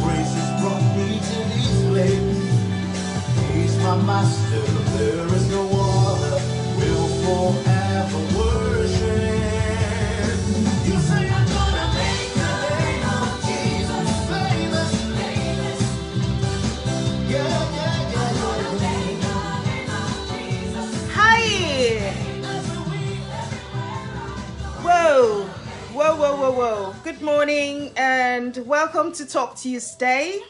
grace has brought me to this place. He's my master, there is no other. Will forever worship. You say I'm gonna make the name of Jesus famous. Yeah, yeah, yeah. I'm gonna make the name of Jesus. Hi! Whoa, whoa, whoa, whoa, whoa. Good morning and welcome to Talk Tuesday.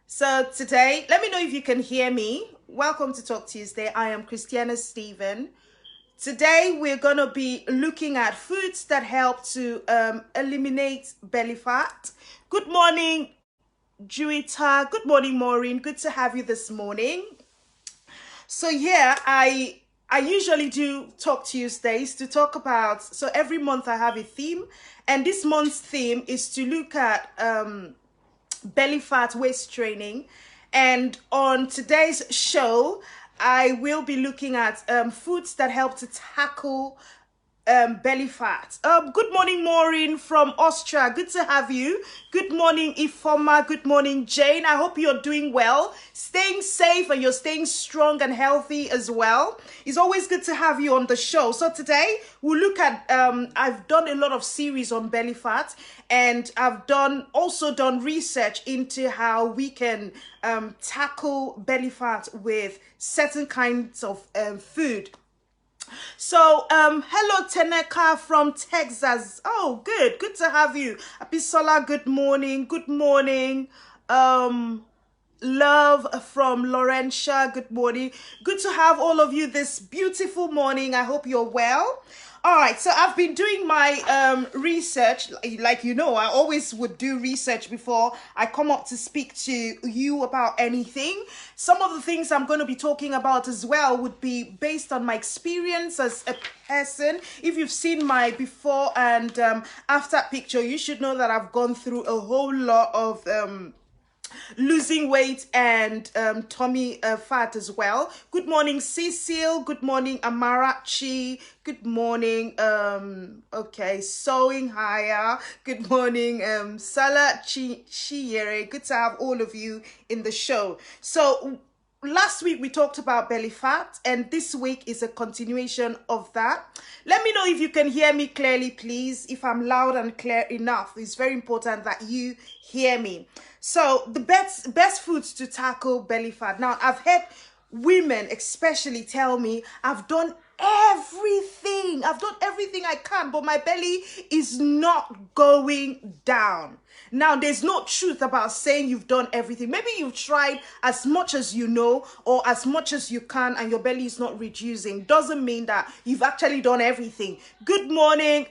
So today, let me know if you can hear me. Welcome to Talk Tuesday. I am Christiana Stephen. Today, we're going to be looking at foods that help to eliminate belly fat. Good morning, Juita. Good morning, Maureen. Good to have you this morning. So yeah, I usually do Talk Tuesdays to talk about, so every month I have a theme, and this month's theme is to look at belly fat waist training. And on today's show, I will be looking at foods that help to tackle belly fat. Good morning, Maureen from Austria. Good to have you. Good morning, Ifoma. Good morning, Jane. I hope you're doing well, staying safe, and you're staying strong and healthy as well. It's always good to have you on the show. So today we'll look at, I've done a lot of series on belly fat, and I've also done research into how we can tackle belly fat with certain kinds of food. So, hello, Teneka from Texas. Oh, good to have you. Abisola, good morning. Good morning. Love from Laurentia, good morning. Good to have all of you this beautiful morning. I hope you're well. All right, so I've been doing my research. Like you know, I always would do research before I come up to speak to you about anything. Some of the things I'm going to be talking about as well would be based on my experience as a person. If you've seen my before and after picture, you should know that I've gone through a whole lot of losing weight and tummy fat as well. Good morning, Cecil. Good morning, Amarachi. Good morning, okay, Sewing Higher. Good morning, Salah Chiyere. Good to have all of you in the show. So last week we talked about belly fat, and this week is a continuation of that. Let me know if you can hear me clearly, please. If I'm loud and clear enough, it's very important that you hear me. So the best foods to tackle belly fat. Now, I've had women especially tell me, I've done everything I can, but my belly is not going down. Now, there's no truth about saying you've done everything. Maybe you've tried as much as you know or as much as you can and your belly is not reducing. Doesn't mean that you've actually done everything. Good morning,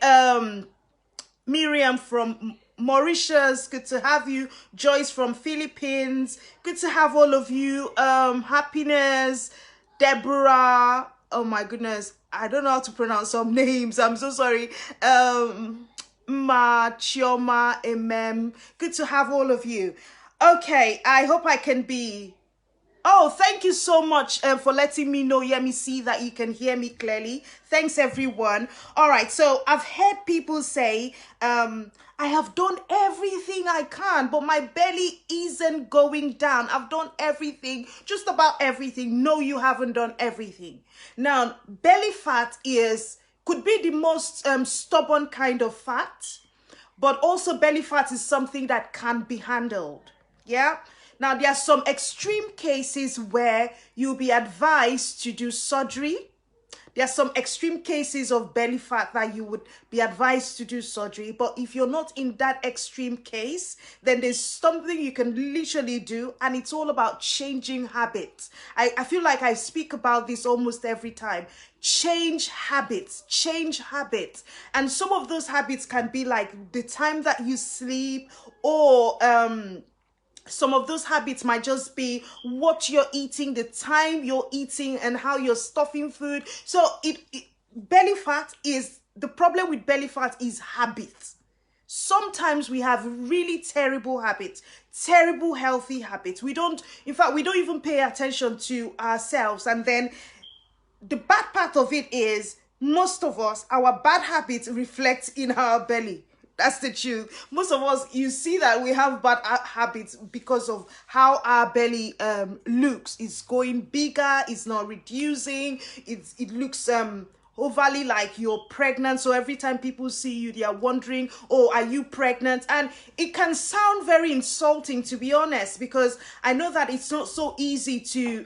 Miriam from Mauritius, good to have you. Joyce from Philippines, good to have all of you. Happiness, Deborah, oh my goodness, I don't know how to pronounce some names, I'm so sorry. Ma, Chioma, Emem, good to have all of you. Okay, I hope I can be... Oh, thank you so much for letting me know. Let me see that you can hear me clearly. Thanks, everyone. All right, so I've heard people say, I have done everything I can, but my belly isn't going down. I've done everything, just about everything. No, you haven't done everything. Now, belly fat could be the most stubborn kind of fat, but also belly fat is something that can be handled. Yeah. Now, there are some extreme cases where you'll be advised to do surgery. There are some extreme cases of belly fat that you would be advised to do surgery. But if you're not in that extreme case, then there's something you can literally do. And it's all about changing habits. I feel like I speak about this almost every time. Change habits. And some of those habits can be like the time that you sleep, or some of those habits might just be what you're eating, the time you're eating, and how you're stuffing food. So belly fat is, the problem with belly fat is habits. Sometimes we have really terrible habits, terrible healthy habits. In fact, we don't even pay attention to ourselves. And then the bad part of it is, most of us, our bad habits reflect in our belly. That's the truth. Most of us, you see that we have bad habits because of how our belly looks. It's going bigger, it's not reducing, it looks overly like you're pregnant. So every time people see you, they are wondering, oh, are you pregnant? And it can sound very insulting, to be honest, because I know that it's not so easy to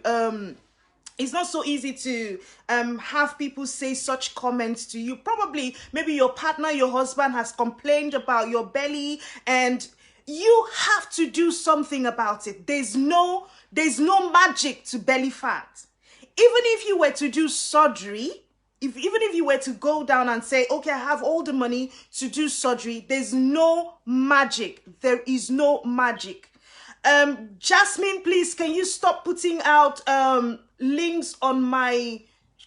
have people say such comments to you. Probably maybe your partner, your husband has complained about your belly, and you have to do something about it. There's no magic to belly fat. Even if you were to do surgery, even if you were to go down and say, okay, I have all the money to do surgery, there's no magic. There is no magic. Jasmine, please, can you stop putting out links on my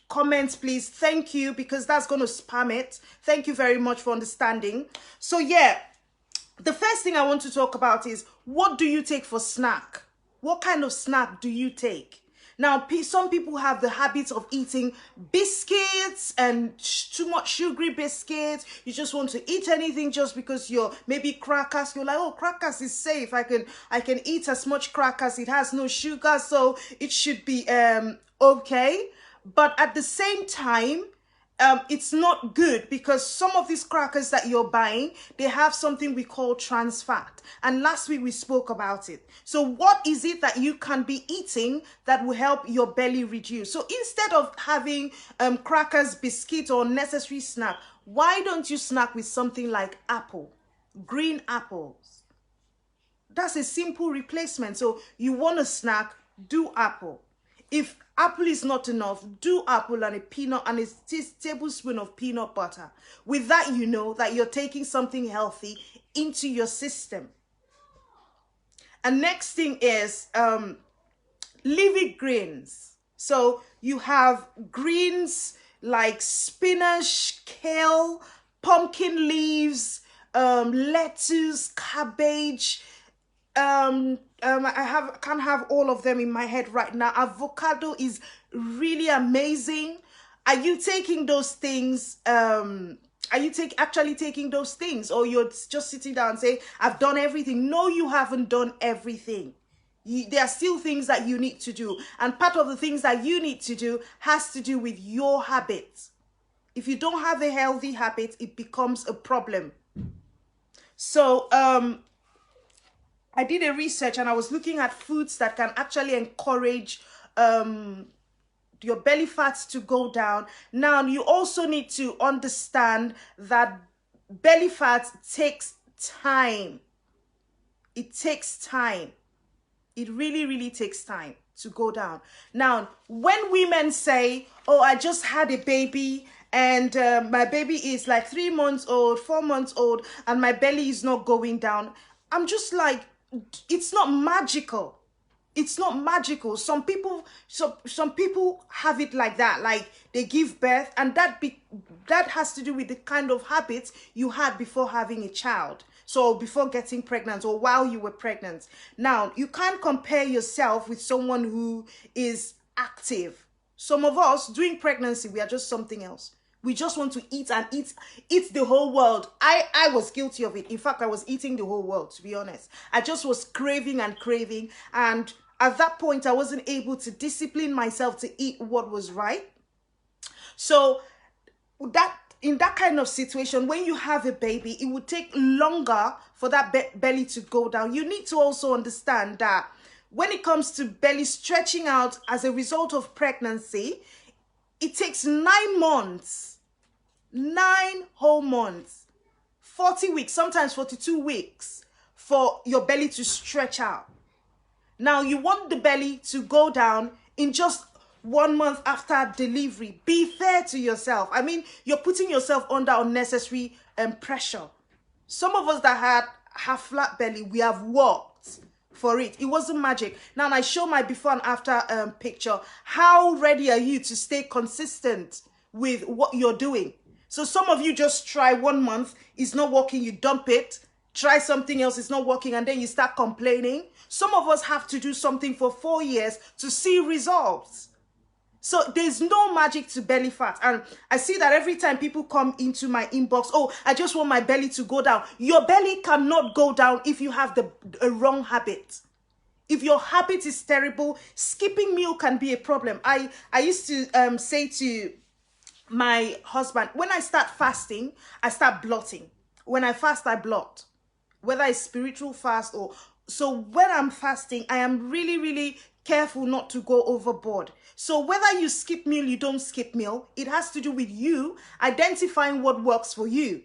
comments, please? Thank you, because that's going to spam it. Thank you very much for understanding. So yeah, the first thing I want to talk about is, what do you take for snack? What kind of snack do you take? Now, some people have the habit of eating biscuits and too much sugary biscuits. You just want to eat anything just because you're maybe crackers. You're like, oh, crackers is safe. I can eat as much crackers. It has no sugar, so it should be okay. But at the same time, it's not good, because some of these crackers that you're buying, they have something we call trans fat. And last week we spoke about it. So what is it that you can be eating that will help your belly reduce? So instead of having crackers, biscuit, or necessary snack, why don't you snack with something like apple, green apples? That's a simple replacement. So you want a snack, do apple. If apple is not enough, do apple and a peanut and a tablespoon of peanut butter. With that, you know that you're taking something healthy into your system. And next thing is leafy greens. So you have greens like spinach, kale, pumpkin leaves, lettuce, cabbage. I can't have all of them in my head right now. Avocado is really amazing. Are you taking those things? Are you actually taking those things, or you're just sitting down and saying, I've done everything? No, you haven't done everything. There are still things that you need to do. And part of the things that you need to do has to do with your habits. If you don't have a healthy habit, it becomes a problem. So, I did a research and I was looking at foods that can actually encourage your belly fat to go down. Now, you also need to understand that belly fat takes time. It takes time. It really, really takes time to go down. Now, when women say, oh, I just had a baby and my baby is like 3 months old, 4 months old, and my belly is not going down, I'm just like, it's not magical. It's not magical. Some people have it like that, like they give birth, and that has to do with the kind of habits you had before having a child. So before getting pregnant or while you were pregnant. Now, you can't compare yourself with someone who is active. Some of us during pregnancy, we are just something else. We just want to eat and eat the whole world. I was guilty of it. In fact, I was eating the whole world, to be honest. I just was craving and craving. And at that point, I wasn't able to discipline myself to eat what was right. So in that kind of situation, when you have a baby, it would take longer for that belly to go down. You need to also understand that when it comes to belly stretching out as a result of pregnancy, it takes 9 months. 9 whole months, 40 weeks, sometimes 42 weeks for your belly to stretch out. Now, you want the belly to go down in just 1 month after delivery. Be fair to yourself. I mean, you're putting yourself under unnecessary pressure. Some of us that have flat belly, we have worked for it. It wasn't magic. Now, I show my before and after picture. How ready are you to stay consistent with what you're doing? So some of you just try 1 month, it's not working, you dump it. Try something else, it's not working, and then you start complaining. Some of us have to do something for 4 years to see results. So there's no magic to belly fat. And I see that every time people come into my inbox, oh, I just want my belly to go down. Your belly cannot go down if you have the wrong habit. If your habit is terrible, skipping meal can be a problem. I used to say to my husband, when I start fasting, I start blotting. When I fast, I blot. Whether it's spiritual fast or... So when I'm fasting, I am really, really careful not to go overboard. So whether you skip meal, you don't skip meal, it has to do with you identifying what works for you.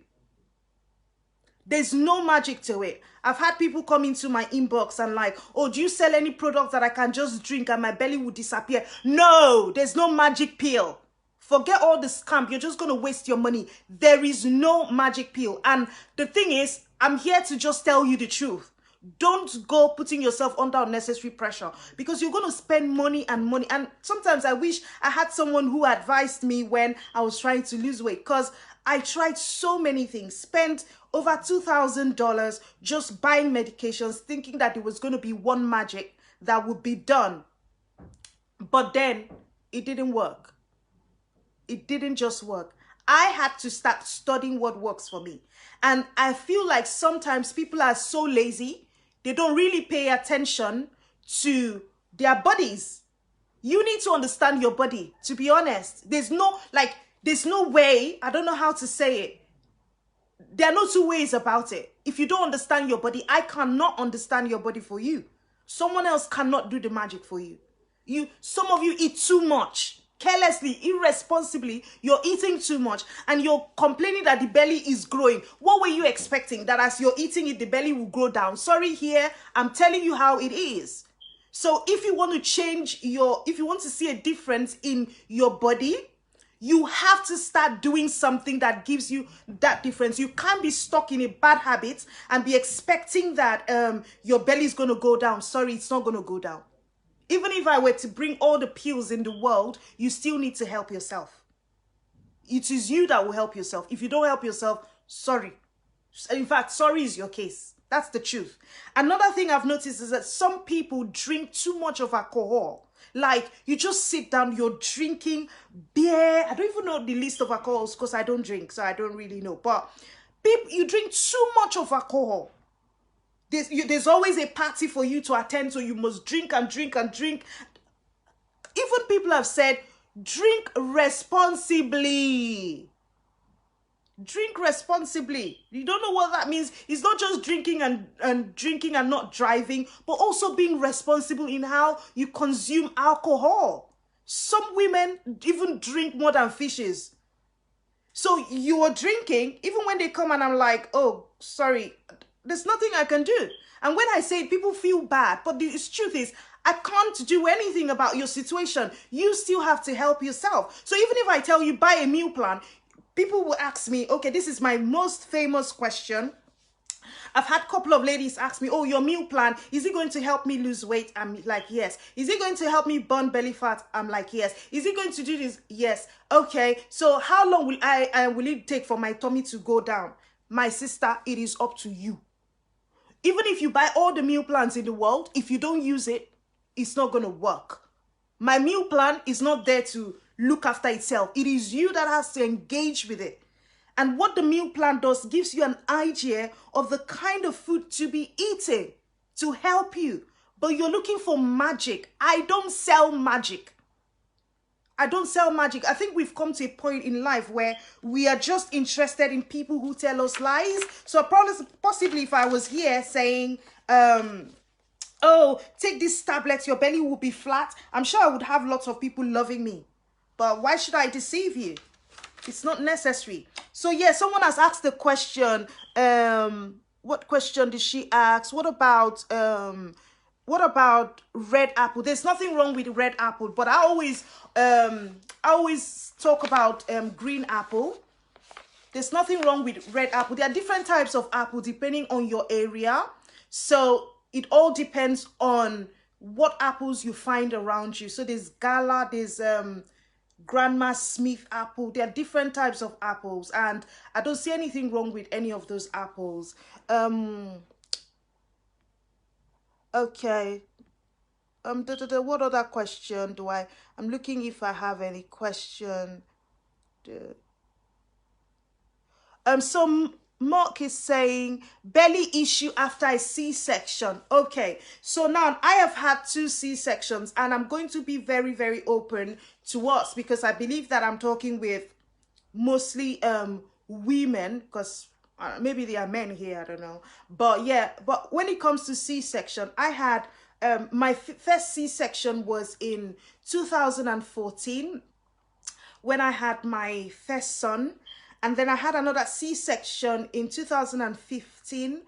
There's no magic to it. I've had people come into my inbox and like, oh, do you sell any product that I can just drink and my belly will disappear? No, there's no magic pill. Forget all the scam. You're just going to waste your money. There is no magic pill. And the thing is, I'm here to just tell you the truth. Don't go putting yourself under unnecessary pressure because you're going to spend money and money. And sometimes I wish I had someone who advised me when I was trying to lose weight, because I tried so many things, spent over $2,000 just buying medications, thinking that it was going to be one magic that would be done. But then it didn't work. It didn't just work. I had to start studying what works for me. And I feel like sometimes people are so lazy, they don't really pay attention to their bodies. You need to understand your body, to be honest. There's no way, I don't know how to say it. There are no two ways about it. If you don't understand your body, I cannot understand your body for you. Someone else cannot do the magic for you. Some of you eat too much. Carelessly, irresponsibly, you're eating too much and you're complaining that the belly is growing. What were you expecting? That as you're eating it, the belly will grow down? Sorry, here, I'm telling you how it is. So if you want to if you want to see a difference in your body, you have to start doing something that gives you that difference. You can't be stuck in a bad habit and be expecting that your belly is going to go down. Sorry, it's not going to go down. Even if I were to bring all the pills in the world, you still need to help yourself. It is you that will help yourself. If you don't help yourself, sorry. In fact, sorry is your case. That's the truth. Another thing I've noticed is that some people drink too much of alcohol. Like, you just sit down, you're drinking beer. I don't even know the list of alcohols because I don't drink, so I don't really know. But people, you drink too much of alcohol. There's always a party for you to attend, so you must drink and drink and drink. Even people have said, drink responsibly. Drink responsibly. You don't know what that means. It's not just drinking and drinking and not driving, but also being responsible in how you consume alcohol. Some women even drink more than fishes. So you are drinking, even when they come and I'm like, oh, sorry, there's nothing I can do. And when I say it, people feel bad. But the truth is, I can't do anything about your situation. You still have to help yourself. So even if I tell you, buy a meal plan, people will ask me, okay, this is my most famous question. I've had a couple of ladies ask me, oh, your meal plan, is it going to help me lose weight? I'm like, yes. Is it going to help me burn belly fat? I'm like, yes. Is it going to do this? Yes. Okay. So how long will it take for my tummy to go down? My sister, it is up to you. Even if you buy all the meal plans in the world, if you don't use it, it's not going to work. My meal plan is not there to look after itself. It is you that has to engage with it. And what the meal plan does gives you an idea of the kind of food to be eating to help you. But you're looking for magic. I don't sell magic. I don't sell magic. I think we've come to a point in life where we are just interested in people who tell us lies. So possibly if I was here saying, oh, take this tablet, your belly will be flat, I'm sure I would have lots of people loving me. But why should I deceive you? It's not necessary. So yeah, someone has asked the question, what question did she ask? What about red apple? There's nothing wrong with red apple, but I always talk about green apple. There's nothing wrong with red apple. There are different types of apple depending on your area. So it all depends on what apples you find around you. So there's Gala, there's Grandma Smith apple. There are different types of apples, and I don't see anything wrong with any of those apples. Okay. What other question do I'm looking if I have any question. So Mark is saying belly issue after a C-section. Okay, so now I have had 2 C-sections, and I'm going to be very, very open to us, because I believe that I'm talking with mostly women, because maybe there are men here, I don't know. But yeah, but when it comes to C-section, I had my first C-section was in 2014 when I had my first son, and then I had another C-section in 2015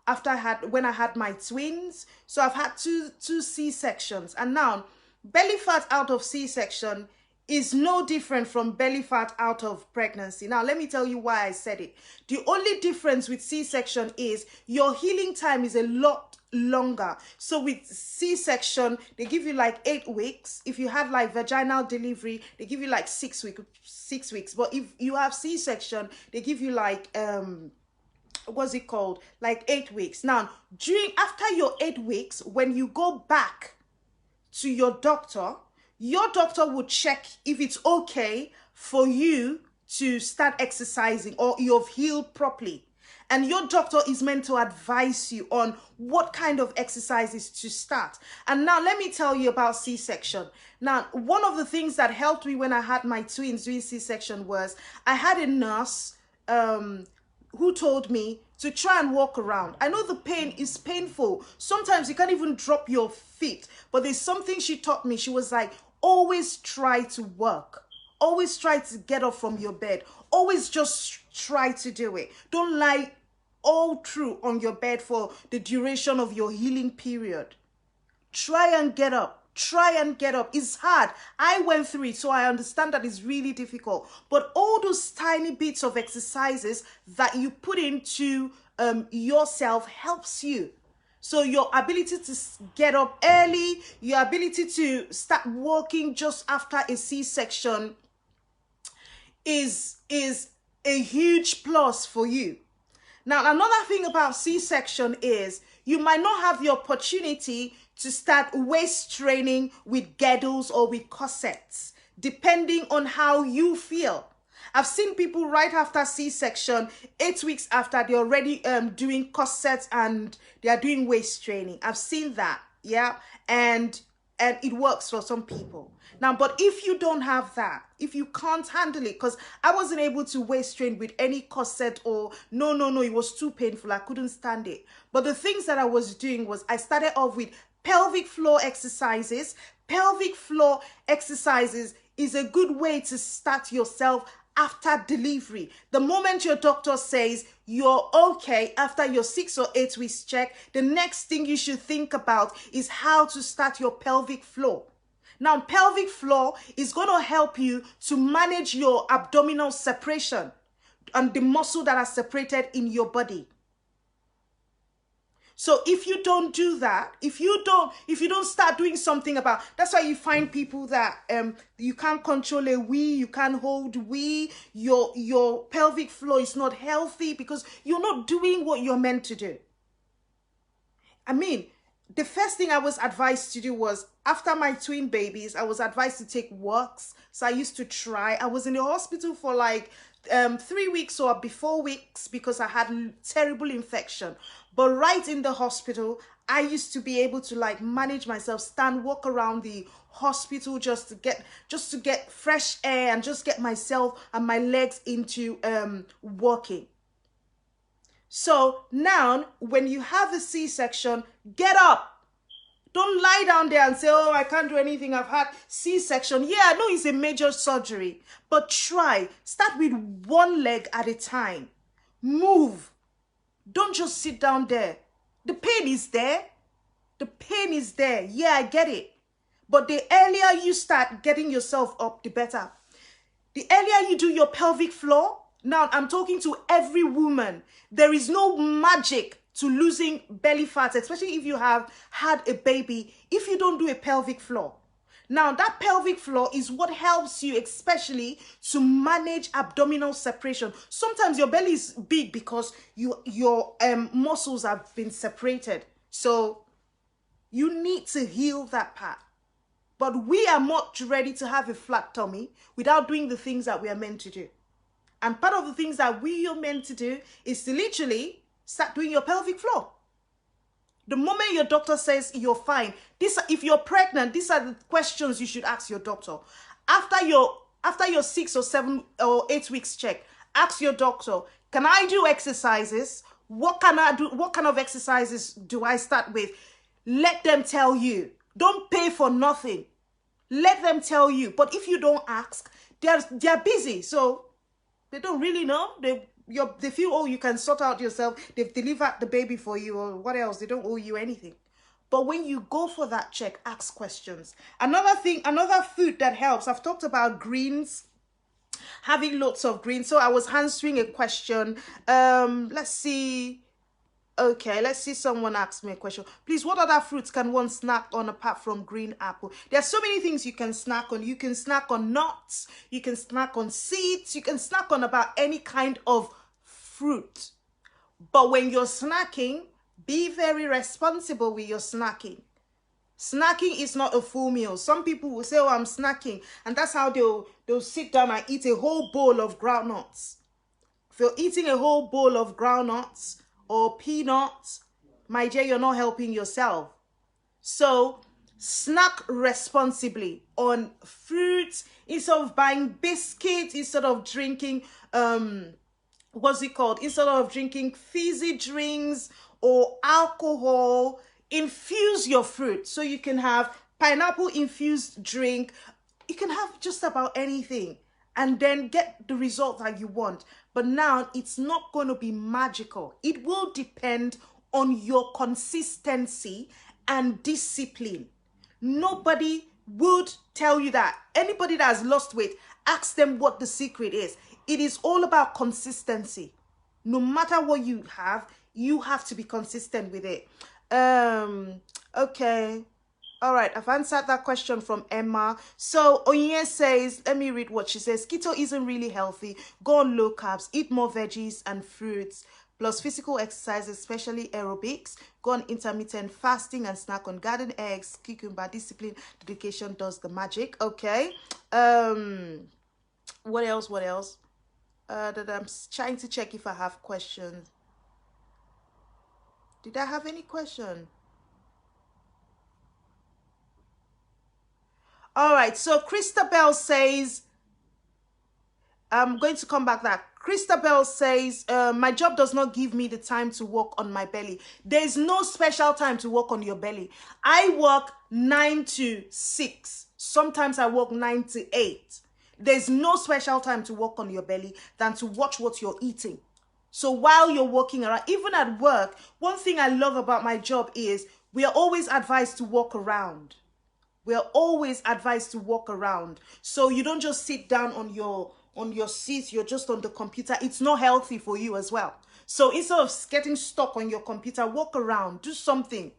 after when I had my twins. So I've had two C-sections, and now belly fat out of C-section is no different from belly fat out of pregnancy. Now, let me tell you why I said it. The only difference with C-section is your healing time is a lot longer. So with C-section, they give you like 8 weeks. If you had like vaginal delivery, they give you like 6 weeks. But if you have C-section, they give you like what's it called, like 8 weeks. Now, after your 8 weeks, when you go back to your doctor will check if it's okay for you to start exercising or you've healed properly. And your doctor is meant to advise you on what kind of exercises to start. And now let me tell you about C-section. Now, one of the things that helped me when I had my twins doing C-section was I had a nurse who told me to try and walk around. I know the pain is painful. Sometimes you can't even drop your feet. But there's something she taught me. She was like, always try to work. Always try to get up from your bed. Always just try to do it. Don't lie all through on your bed for the duration of your healing period. Try and get up. Try and get up. It's hard. I went through it, so I understand that it's really difficult. But all those tiny bits of exercises that you put into yourself helps you. So your ability to get up early, your ability to start walking just after a C-section is a huge plus for you. Now, another thing about C-section is you might not have the opportunity to start waist training with girdles or with corsets, depending on how you feel. I've seen people right after C-section, 8 weeks after, they're already doing corsets and they are doing waist training. I've seen that, yeah, and it works for some people. Now, but if you don't have that, if you can't handle it, because I wasn't able to waist train with any corset or no, it was too painful. I couldn't stand it. But the things that I was doing was I started off with pelvic floor exercises. Pelvic floor exercises is a good way to start yourself after delivery. The moment your doctor says you're okay after your 6 or 8 weeks check, the next thing you should think about is how to start your pelvic floor. Now, pelvic floor is going to help you to manage your abdominal separation and the muscle that are separated in your body. So if you don't do that, if you don't start doing something about, that's why you find people that you can't control a wee, you can't hold wee, your pelvic floor is not healthy because you're not doing what you're meant to do. I mean, the first thing I was advised to do was, after my twin babies, I was advised to take walks. So I used to try. I was in the hospital for like 3 weeks or 4 weeks because I had terrible infection. But right in the hospital, I used to be able to like manage myself, stand, walk around the hospital just to get fresh air and just get myself and my legs into walking. So now when you have a C-section, get up. Don't lie down there and say, oh, I can't do anything. I've had C-section. Yeah, I know it's a major surgery, but try. Start with one leg at a time. Move. Don't just sit down there. The pain is there. The pain is there. Yeah, I get it. But the earlier you start getting yourself up, the better. The earlier you do your pelvic floor, now I'm talking to every woman. There is no magic to losing belly fat, especially if you have had a baby, if you don't do a pelvic floor. Now, that pelvic floor is what helps you especially to manage abdominal separation. Sometimes your belly is big because your muscles have been separated. So You need to heal that part. But we are much ready to have a flat tummy without doing the things that we are meant to do. And part of the things that we are meant to do is to literally start doing your pelvic floor. The moment your doctor says you're fine, if you're pregnant, these are the questions you should ask your doctor. After your 6 or 7 or 8 weeks check, ask your doctor, can I do exercises? What can I do? What kind of exercises do I start with? Let them tell you. Don't pay for nothing. Let them tell you. But if you don't ask, they're busy, so they don't really know. They feel, oh, you can sort out yourself. They've delivered the baby for you or what else. They don't owe you anything. But when you go for that check, ask questions. Another food that helps, I've talked about greens, having lots of greens. So I was answering a question. Let's see. Okay, let's see, someone asked me a question. Please, what other fruits can one snack on apart from green apple? There are so many things you can snack on. You can snack on nuts. You can snack on seeds. You can snack on about any kind of fruit. But when you're snacking, be very responsible with your snacking. Snacking is not a full meal. Some people will say, oh, I'm snacking. And that's how they'll sit down and eat a whole bowl of groundnuts. If you're eating a whole bowl of groundnuts or peanuts, my dear, you're not helping yourself. So snack responsibly on fruits instead of buying biscuits, instead of drinking instead of drinking fizzy drinks or alcohol. Infuse your fruit. So you can have pineapple infused drink. You can have just about anything and then get the result that you want. But now it's not going to be magical. It will depend on your consistency and discipline. Nobody would tell you that. Anybody that has lost weight, ask them what the secret is. It is all about consistency. No matter what you have to be consistent with it. Okay. All right, I've answered that question from Emma. So Onye says, let me read what she says. Keto isn't really healthy. Go on low carbs, eat more veggies and fruits, plus physical exercise, especially aerobics. Go on intermittent fasting and snack on garden eggs, cucumber. Discipline, dedication does the magic. Okay. What else? That I'm trying to check if I have questions. Did I have any question? All right, so Christabel says, I'm going to come back that. Christabel says, my job does not give me the time to work on my belly. There's no special time to work on your belly. I work 9 to 6. Sometimes I work 9 to 8. There's no special time to work on your belly than to watch what you're eating. So while you're walking around, even at work, one thing I love about my job is we are always advised to walk around. We are always advised to walk around. So you don't just sit down on your seat, you're just on the computer. It's not healthy for you as well. So instead of getting stuck on your computer, walk around, do something.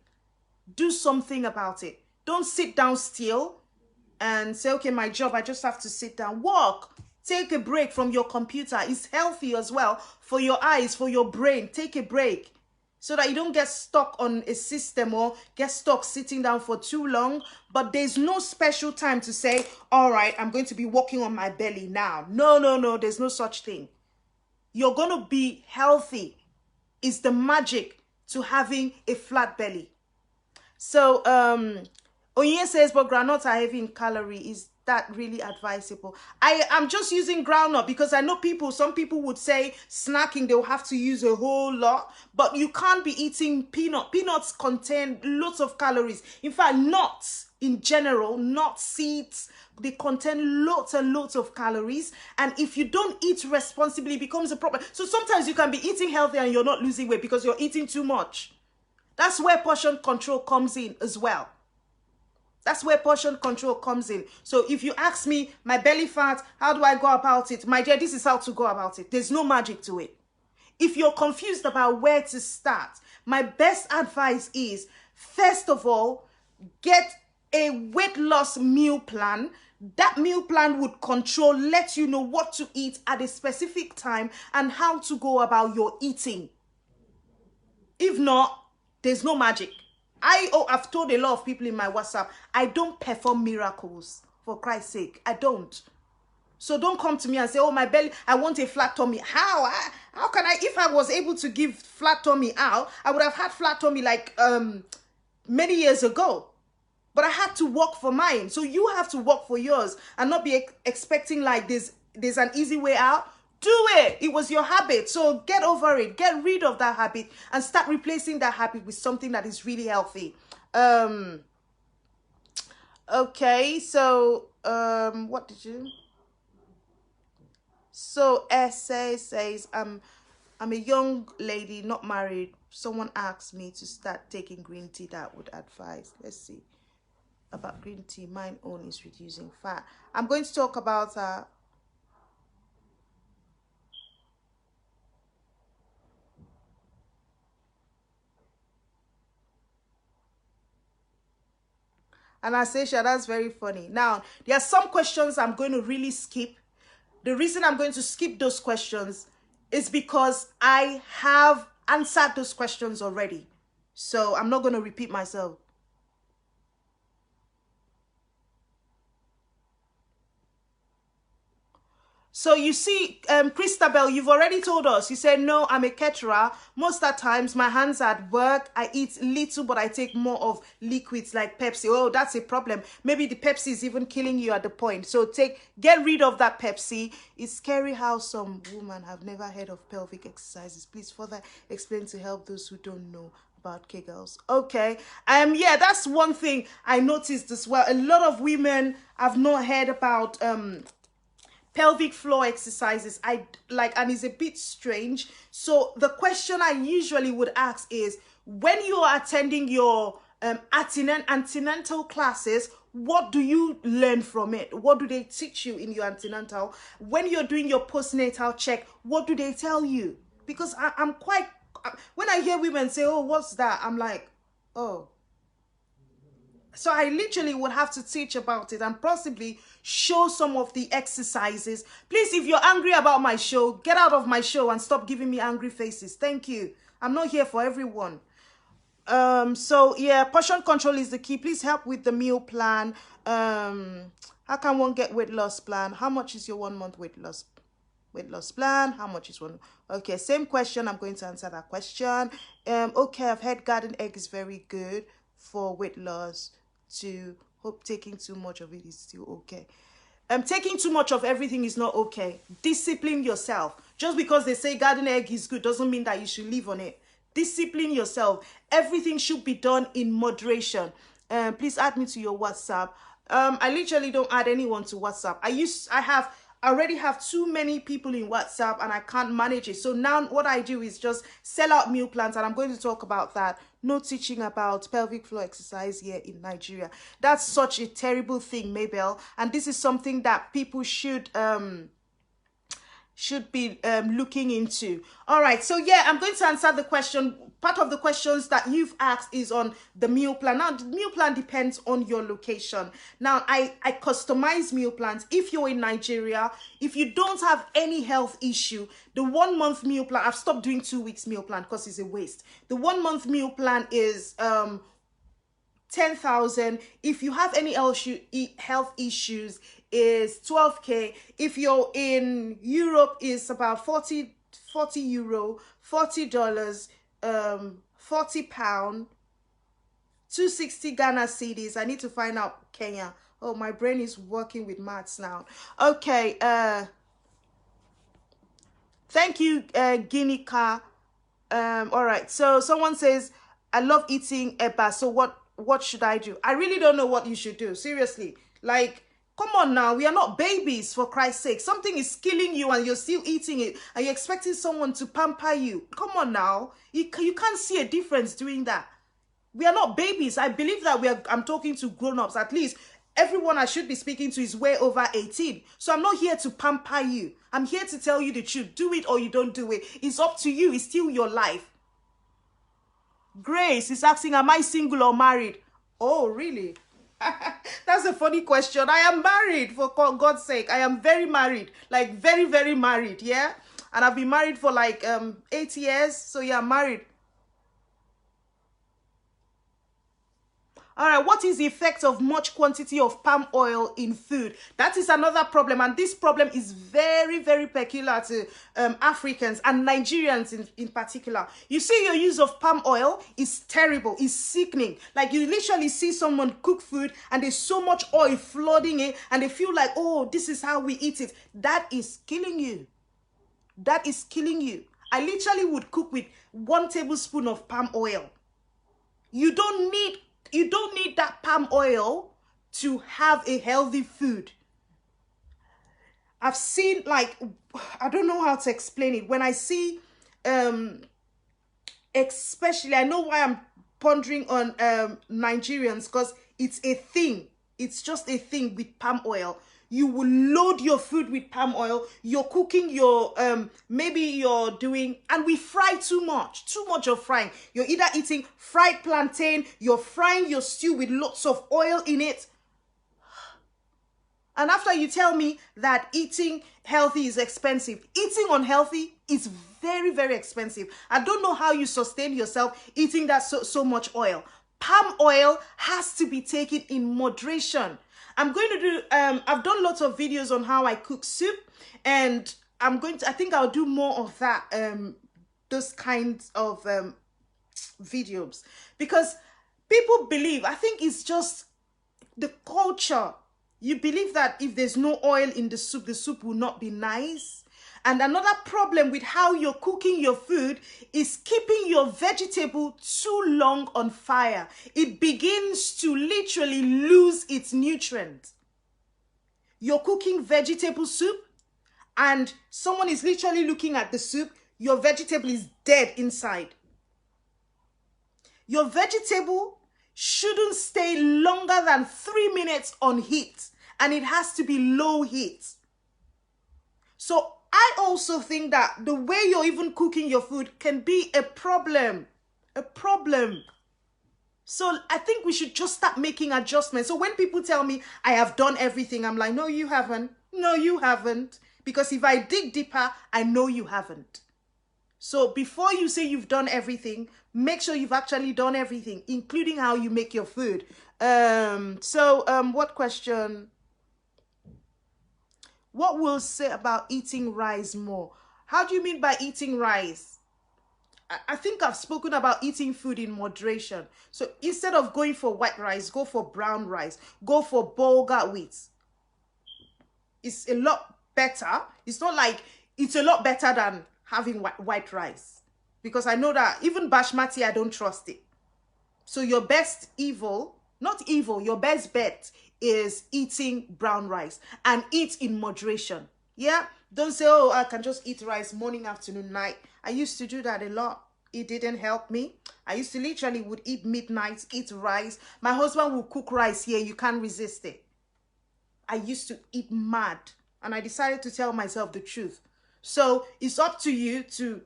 Do something about it. Don't sit down still and say, okay, my job, I just have to sit down. Walk. Take a break from your computer. It's healthy as well for your eyes, for your brain. Take a break so that you don't get stuck on a system or get stuck sitting down for too long. But there's no special time to say, all right, I'm going to be walking on my belly now. No, there's no such thing. You're going to be healthy. It's the magic to having a flat belly. So, Onye says, but groundnuts are heavy in calorie. Is that really advisable? I'm just using groundnut because I know some people would say snacking, they'll have to use a whole lot, but you can't be eating peanut. Peanuts contain lots of calories. In fact, nuts in general, nut seeds, they contain lots and lots of calories. And if you don't eat responsibly, it becomes a problem. So sometimes you can be eating healthy and you're not losing weight because you're eating too much. That's where portion control comes in as well. That's where portion control comes in. So if you ask me, my belly fat, how do I go about it? My dear, this is how to go about it. There's no magic to it. If you're confused about where to start, my best advice is, first of all, get a weight loss meal plan. That meal plan would let you know what to eat at a specific time and how to go about your eating. If not, there's no magic. I've told a lot of people in my WhatsApp, I don't perform miracles, for Christ's sake. I don't. So don't come to me and say, oh, my belly, I want a flat tummy. How can I, if I was able to give flat tummy out, I would have had flat tummy like many years ago. But I had to work for mine. So you have to work for yours and not be expecting like there's an easy way out. Do it. It was your habit. So get over it. Get rid of that habit and start replacing that habit with something that is really healthy. Okay, so what did you? So Essay says, I'm a young lady, not married. Someone asked me to start taking green tea. That would advise. Let's see about green tea. Mine own is reducing fat. I'm going to talk about and I say, sure, that's very funny. Now, there are some questions I'm going to really skip. The reason I'm going to skip those questions is because I have answered those questions already. So I'm not going to repeat myself. So you see, Christabel, you've already told us. You said, no, I'm a caterer. Most of the times, my hands are at work. I eat little, but I take more of liquids like Pepsi. Oh, that's a problem. Maybe the Pepsi is even killing you at the point. So get rid of that Pepsi. It's scary how some women have never heard of pelvic exercises. Please further explain to help those who don't know about Kegels. Okay. Yeah, that's one thing I noticed as well. A lot of women have not heard about pelvic floor exercises. And it's a bit strange. So the question I usually would ask is, when you are attending your antenatal classes, what do you learn from it? What do they teach you in your antenatal? When you're doing your postnatal check, what do they tell you? Because I'm quite, when I hear women say, oh, what's that? I'm like, oh. So I literally would have to teach about it and possibly show some of the exercises. Please, if you're angry about my show, get out of my show and stop giving me angry faces. Thank you. I'm not here for everyone. So yeah, portion control is the key. Please help with the meal plan. How can one get weight loss plan? How much is your 1 month weight loss plan? How much is one? Okay, same question. I'm going to answer that question. Okay, I've heard garden egg is very good for weight loss. To hope taking too much of it is still okay. Taking too much of everything is not okay. Discipline yourself. Just because they say garden egg is good doesn't mean that you should live on it. Discipline yourself. Everything should be done in moderation. Please add me to your WhatsApp. I literally don't add anyone to WhatsApp. I already have too many people in WhatsApp and I can't manage it. So now what I do is just sell out meal plans, and I'm going to talk about that. No teaching about pelvic floor exercise here in Nigeria. That's such a terrible thing, Mabel. And this is something that people should be looking into. All right, so yeah, I'm going to answer the question. Part of the questions that you've asked is on the meal plan. Now, the meal plan depends on your location. Now, I customize meal plans. If you're in Nigeria, if you don't have any health issue, the 1 month meal plan, I've stopped doing 2 weeks meal plan because it's a waste. The 1 month meal plan is 10,000. If you have any health issues, is 12k. If you're in Europe, is about 40 euro, $40, 40 pound, 260 Ghana cedis. I need to find out Kenya. Oh, my brain is working with maths now. Okay. Thank you, Ginika. All right. So someone says, I love eating eba. So what should I do? I really don't know what you should do. Seriously. Like, come on now. We are not babies, for Christ's sake. Something is killing you and you're still eating it. And you're expecting someone to pamper you. Come on now. You can't see a difference doing that. We are not babies. I believe that I'm talking to grown-ups. At least everyone I should be speaking to is way over 18. So I'm not here to pamper you. I'm here to tell you the truth. Do it or you don't do it. It's up to you. It's still your life. Grace is asking, am I single or married? Oh, really? That's a funny question. I am married, for God's sake. I am very married. Like, very, very married, yeah? And I've been married for like 8 years. So, yeah, I'm married. All right, what is the effect of much quantity of palm oil in food? That is another problem, and this problem is very, very peculiar to Africans and Nigerians in particular. You see, your use of palm oil is terrible, is sickening. Like, you literally see someone cook food and there's so much oil flooding it, and they feel like, oh, this is how we eat it. That is killing you. That is killing you. I literally would cook with 1 tablespoon of palm oil. You don't need that palm oil to have a healthy food. I've seen, like, I don't know how to explain it. When I see, especially, I know why I'm pondering on Nigerians, because it's a thing. It's just a thing with palm oil. You will load your food with palm oil. You're cooking your, maybe you're doing, and we fry too much of frying. You're either eating fried plantain, you're frying your stew with lots of oil in it. And after you tell me that eating healthy is expensive, eating unhealthy is very, very expensive. I don't know how you sustain yourself eating that so much oil. Palm oil has to be taken in moderation. I'm going to do, I've done lots of videos on how I cook soup, and I think I'll do more of that, those kinds of videos, because people believe, I think it's just the culture. You believe that if there's no oil in the soup will not be nice. And another problem with how you're cooking your food is keeping your vegetable too long on fire. It begins to literally lose its nutrients. You're cooking vegetable soup and someone is literally looking at the soup. Your vegetable is dead inside. Your vegetable shouldn't stay longer than 3 minutes on heat, and it has to be low heat. So I also think that the way you're even cooking your food can be a problem. So I think we should just start making adjustments. So when people tell me I have done everything, I'm like, no, you haven't. No, you haven't. Because if I dig deeper, I know you haven't. So before you say you've done everything, make sure you've actually done everything, including how you make your food. What question? What will say about eating rice more? How do you mean by eating rice? I think I've spoken about eating food in moderation. So instead of going for white rice, go for brown rice. Go for bulgur wheat. It's a lot better. It's not like, it's a lot better than having white rice. Because I know that even basmati, I don't trust it. So your best your best bet is eating brown rice, and eat in moderation. Yeah, don't say, oh, I can just eat rice morning, afternoon, night. I used to do that a lot. It didn't help me. I used to literally would eat midnight, eat rice. My husband would cook rice here. You can't resist it. I used to eat mad, and I decided to tell myself the truth. So it's up to you to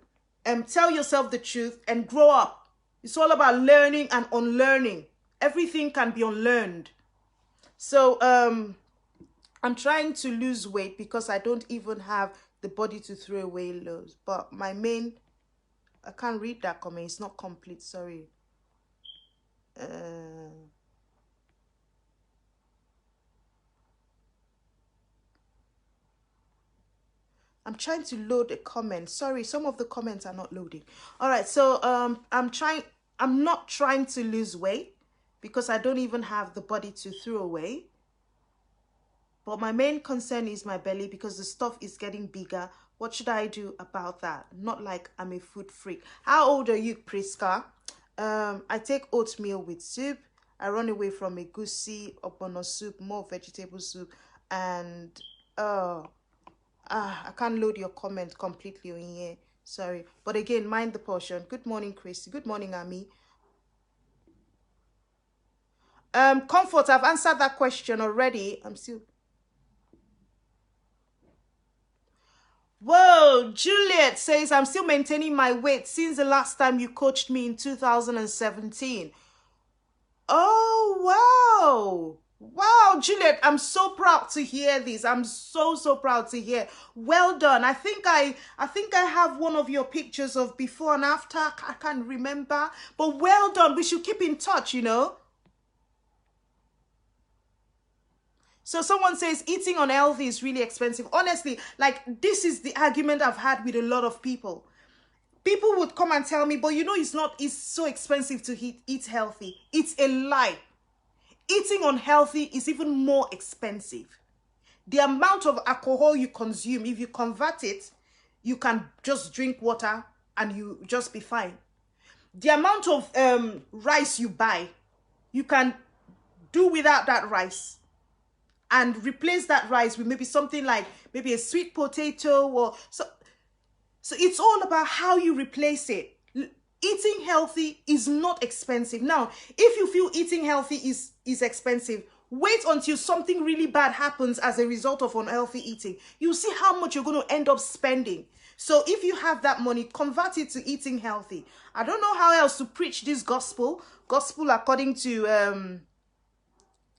tell yourself the truth and grow up. It's all about learning and unlearning. Everything can be unlearned. So I'm trying to lose weight because I don't even have the body to throw away loads. But my main, I can't read that comment. It's not complete. Sorry. I'm trying to load a comment. Sorry, some of the comments are not loading. All right, so I'm not trying to lose weight because I don't even have the body to throw away. But my main concern is my belly because the stuff is getting bigger. What should I do about that? Not like I'm a food freak. How old are you, Priska? I take oatmeal with soup. I run away from a goosey, ogbono soup, more vegetable soup, and I can't load your comment completely in here. Sorry. But again, mind the portion. Good morning, Christy. Good morning, Ami. Comfort, I've answered that question already. I'm still... Whoa, Juliet says, I'm still maintaining my weight since the last time you coached me in 2017. Oh, wow. Wow, Juliet, I'm so proud to hear this. I'm so proud to hear. Well done. I think I have one of your pictures of before and after. I can't remember. But well done. We should keep in touch, you know. So someone says eating unhealthy is really expensive. Honestly, like, this is the argument I've had with a lot of people. People would come and tell me, but you know, it's so expensive to eat healthy. It's a lie. Eating unhealthy is even more expensive. The amount of alcohol you consume, if you convert it, you can just drink water and you just be fine. The amount of rice you buy, you can do without that rice and replace that rice with maybe something like maybe a sweet potato or so. So it's all about how you replace it. Eating healthy is not expensive. Now, if you feel eating healthy is expensive, wait until something really bad happens as a result of unhealthy eating. You see how much you're going to end up spending. So if you have that money, convert it to eating healthy. I don't know how else to preach this gospel according to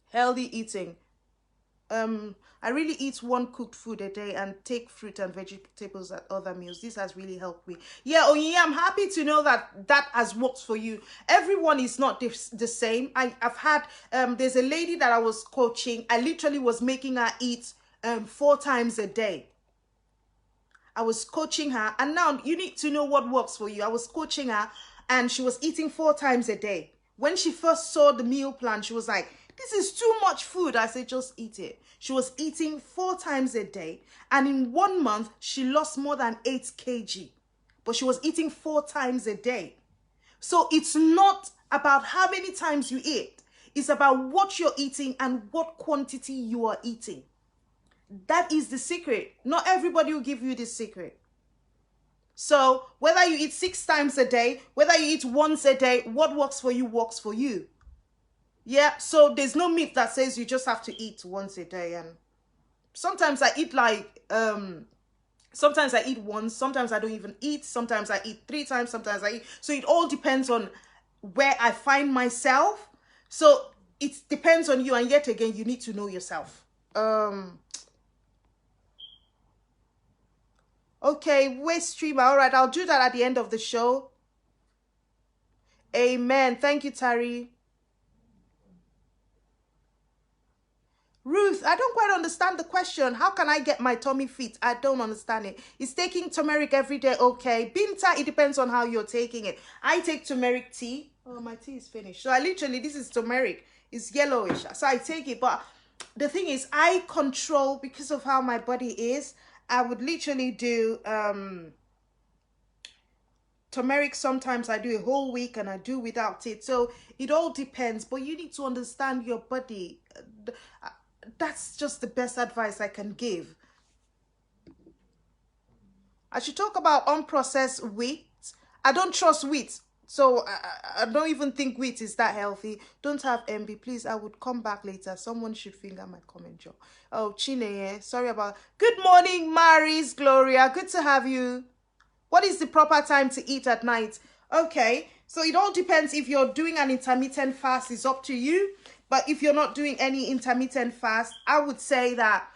healthy eating. I really eat one cooked food a day and take fruit and vegetables at other meals. This has really helped me. Yeah, I'm happy to know that has worked for you. Everyone is not the same. I've had, there's a lady that I was coaching. I literally was making her eat 4 times a day. I was coaching her, and now you need to know what works for you. I was coaching her and she was eating 4 times a day. When she first saw the meal plan, she was like, this is too much food. I said, just eat it. She was eating 4 times a day. And in 1 month, she lost more than 8 kg. But she was eating 4 times a day. So it's not about how many times you eat. It's about what you're eating and what quantity you are eating. That is the secret. Not everybody will give you this secret. So whether you eat 6 times a day, whether you eat once a day, what works for you works for you. Yeah, so there's no myth that says you just have to eat once a day. And sometimes I eat like, sometimes I eat once, sometimes I don't even eat, sometimes I eat 3 times, sometimes I eat. So it all depends on where I find myself. So it depends on you, and yet again, you need to know yourself. Okay, waste streamer. All right, I'll do that at the end of the show. Amen. Thank you, Tari. Ruth, I don't quite understand the question. How can I get my tummy fit? I don't understand it. Is taking turmeric every day okay? Binta, it depends on how you're taking it. I take turmeric tea. Oh, my tea is finished. So I literally, this is turmeric. It's yellowish. So I take it. But the thing is, I control, because of how my body is, I would literally do turmeric. Sometimes I do a whole week and I do without it. So it all depends. But you need to understand your body. That's just the best advice I can give. I should talk about unprocessed wheat. I don't trust wheat. So I don't even think wheat is that healthy. Don't have envy. Please, I would come back later. Someone should finger my comment, Joe. Oh, Chine, sorry about... Good morning, Maris, Gloria. Good to have you. What is the proper time to eat at night? Okay, so it all depends. If you're doing an intermittent fast, it's up to you. But if you're not doing any intermittent fast, I would say that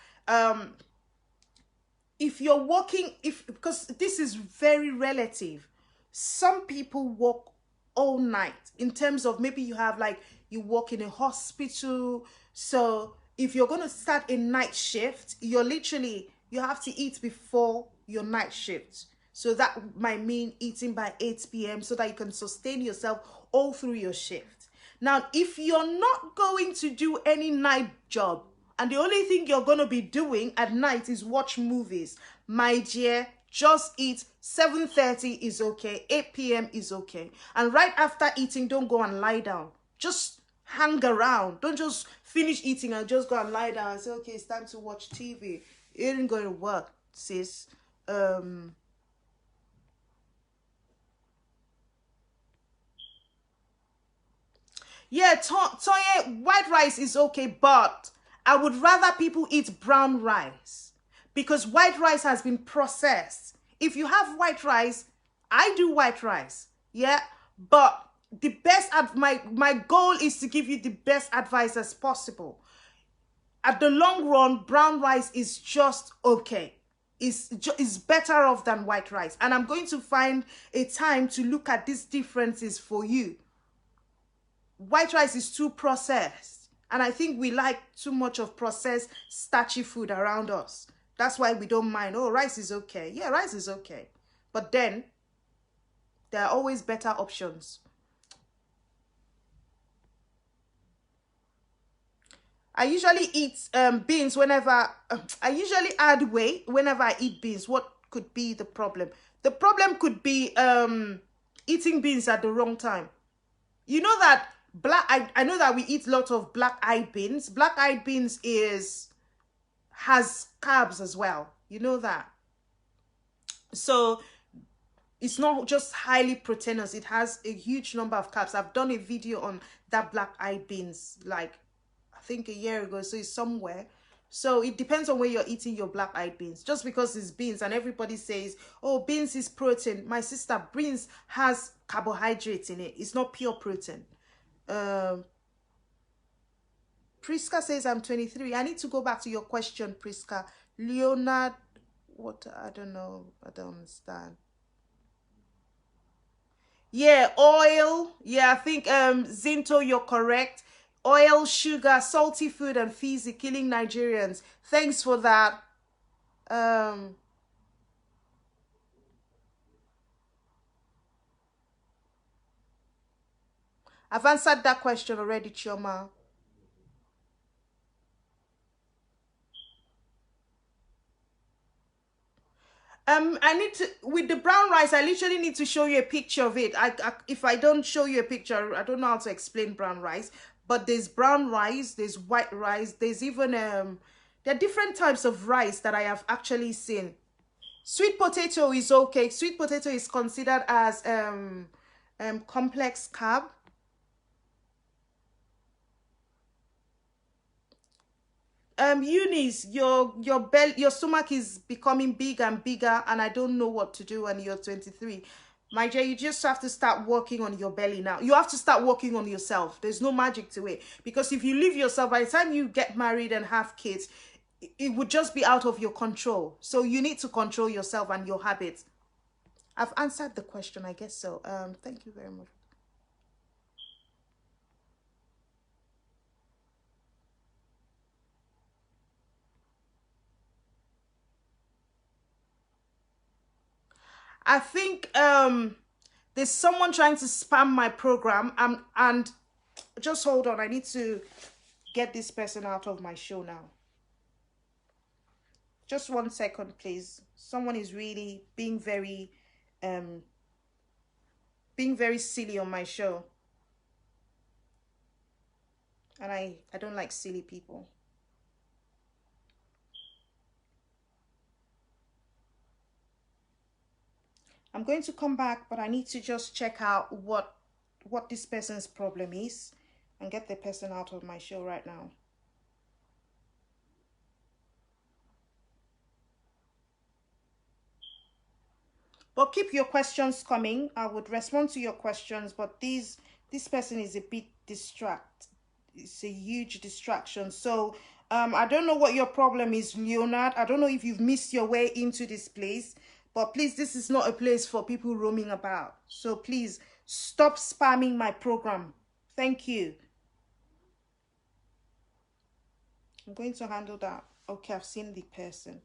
if you're working, because this is very relative. Some people work all night, in terms of maybe you have like, you work in a hospital. So if you're going to start a night shift, you have to eat before your night shift. So that might mean eating by 8 p.m. so that you can sustain yourself all through your shift. Now, if you're not going to do any night job, and the only thing you're going to be doing at night is watch movies, my dear, just eat. 7:30 is okay. 8 p.m. is okay. And right after eating, don't go and lie down. Just hang around. Don't just finish eating and just go and lie down and say, okay, it's time to watch TV. It ain't going to work, sis. Yeah, Toye, white rice is okay, but I would rather people eat brown rice, because white rice has been processed. If you have white rice, I do white rice, yeah, but the best, my goal is to give you the best advice as possible. At the long run, brown rice is just okay. It's better off than white rice. And I'm going to find a time to look at these differences for you. White rice is too processed. And I think we like too much of processed, starchy food around us. That's why we don't mind. Oh, rice is okay. Yeah, rice is okay. But then, there are always better options. I usually eat beans whenever, I usually add weight whenever I eat beans. What could be the problem? The problem could be eating beans at the wrong time. You know that I know that we eat a lot of black-eyed beans. Black-eyed beans has carbs as well. You know that. So it's not just highly proteinous, it has a huge number of carbs. I've done a video on that black-eyed beans, like I think a year ago, so it's somewhere. So it depends on where you're eating your black-eyed beans. Just because it's beans and everybody says, oh, beans is protein, my sister, beans has carbohydrates in it, it's not pure protein. Priska says I'm 23. I need to go back to your question, Priska. Leonard, what? I don't know, I don't understand. Yeah, oil. Yeah, I think Zinto, you're correct. Oil, sugar, salty food, and fizzy killing Nigerians. Thanks for that. I've answered that question already, Chioma. I need to, with the brown rice, I literally need to show you a picture of it. If I don't show you a picture, I don't know how to explain brown rice. But there's brown rice, there's white rice, there's even there are different types of rice that I have actually seen. Sweet potato is okay. Sweet potato is considered as complex carb. Eunice, your belly, your stomach is becoming big and bigger, and I don't know what to do when you're 23. My dear, you just have to start working on your belly now. You have to start working on yourself. There's no magic to it. Because if you leave yourself, by the time you get married and have kids, it would just be out of your control. So you need to control yourself and your habits. I've answered the question, I guess so. Thank you very much. I think there's someone trying to spam my program. And just hold on. I need to get this person out of my show now. Just 1 second, please. Someone is really um being very silly on my show. And I don't like silly people. I'm going to come back, but I need to just check out what this person's problem is and get the person out of my show right now. But keep your questions coming. I would respond to your questions, but this person is a bit It's a huge distraction. So I don't know what your problem is, Leonard. I don't know if you've missed your way into this place, but please, this is not a place for people roaming about. So please stop spamming my program. Thank you. I'm going to handle that. Okay, I've seen the person.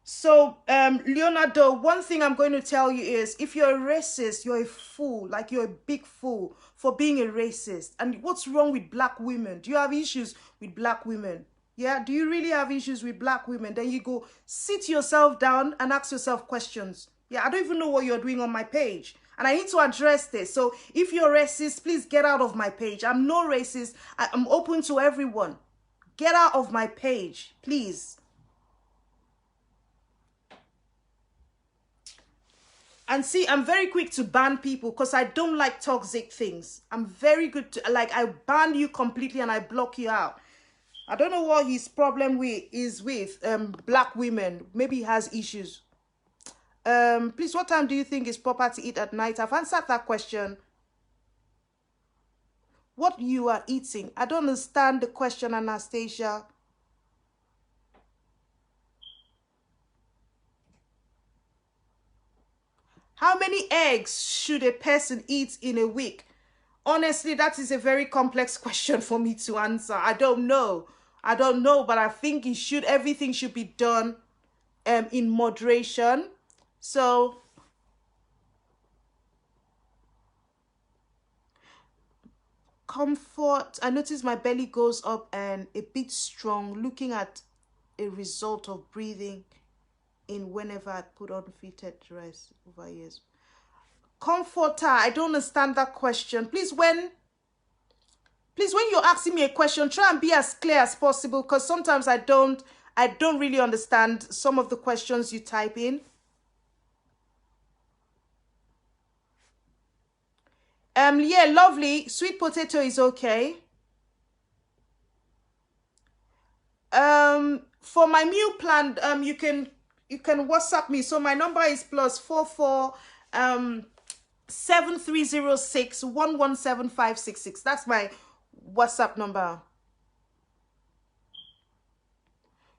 So, Leonardo, one thing I'm going to tell you is if you're a racist, you're a fool. Like, you're a big fool for being a racist. And what's wrong with black women? Do you have issues with black women? Yeah, do you really have issues with black women? Then you go sit yourself down and ask yourself questions. Yeah, I don't even know what you're doing on my page. And I need to address this. So if you're racist, please get out of my page. I'm no racist. I'm open to everyone. Get out of my page, please. And see, I'm very quick to ban people because I don't like toxic things. I'm very good to, like, I ban you completely and I block you out. I don't know what his problem is with black women. Maybe he has issues. Please, what time do you think is proper to eat at night? I've answered that question. What you are eating? I don't understand the question, Anastasia. How many eggs should a person eat in a week? Honestly, that is a very complex question for me to answer. I don't know. I don't know, but I think everything should be done in moderation. So comfort, I notice my belly goes up and a bit strong, looking at a result of breathing in whenever I put on fitted dress over years. Comforter, I don't understand that question. Please, when you're asking me a question, try and be as clear as possible, because sometimes I don't really understand some of the questions you type in. Yeah, lovely. Sweet potato is okay. For my meal plan, you can WhatsApp me. So my number is +44 7306 117566. That's my WhatsApp number.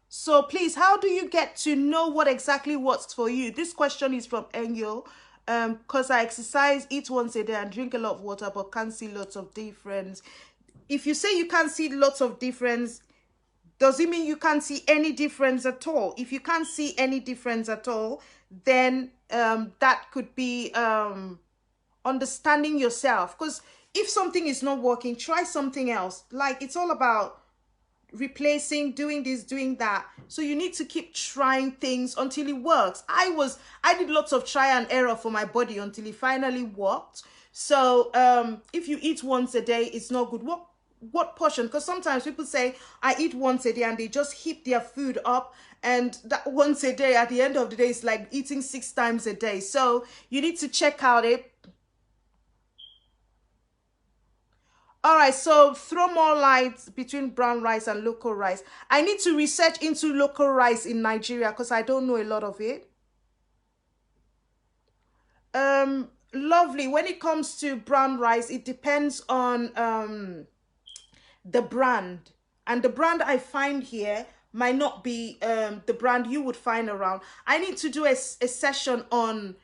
So please, how do you get to know what exactly works for you? This question is from Engel. Because I exercise, eat once a day, and drink a lot of water, but can't see lots of difference. If you say you can't see lots of difference, does it mean you can't see any difference at all? If you can't see any difference at all, then that could be understanding yourself. Because if something is not working, try something else. Like, it's all about replacing, doing this, doing that. So you need to keep trying things until it works. I did lots of try and error for my body until it finally worked. So if you eat once a day, it's not good. What portion? Because sometimes people say I eat once a day and they just heap their food up, and that once a day at the end of the day is like eating 6 times a day. So you need to check out it. All right, so throw more light between brown rice and local rice. I need to research into local rice in Nigeria because I don't know a lot of it. Lovely. When it comes to brown rice, it depends on the brand. And the brand I find here might not be the brand you would find around. I need to do a session on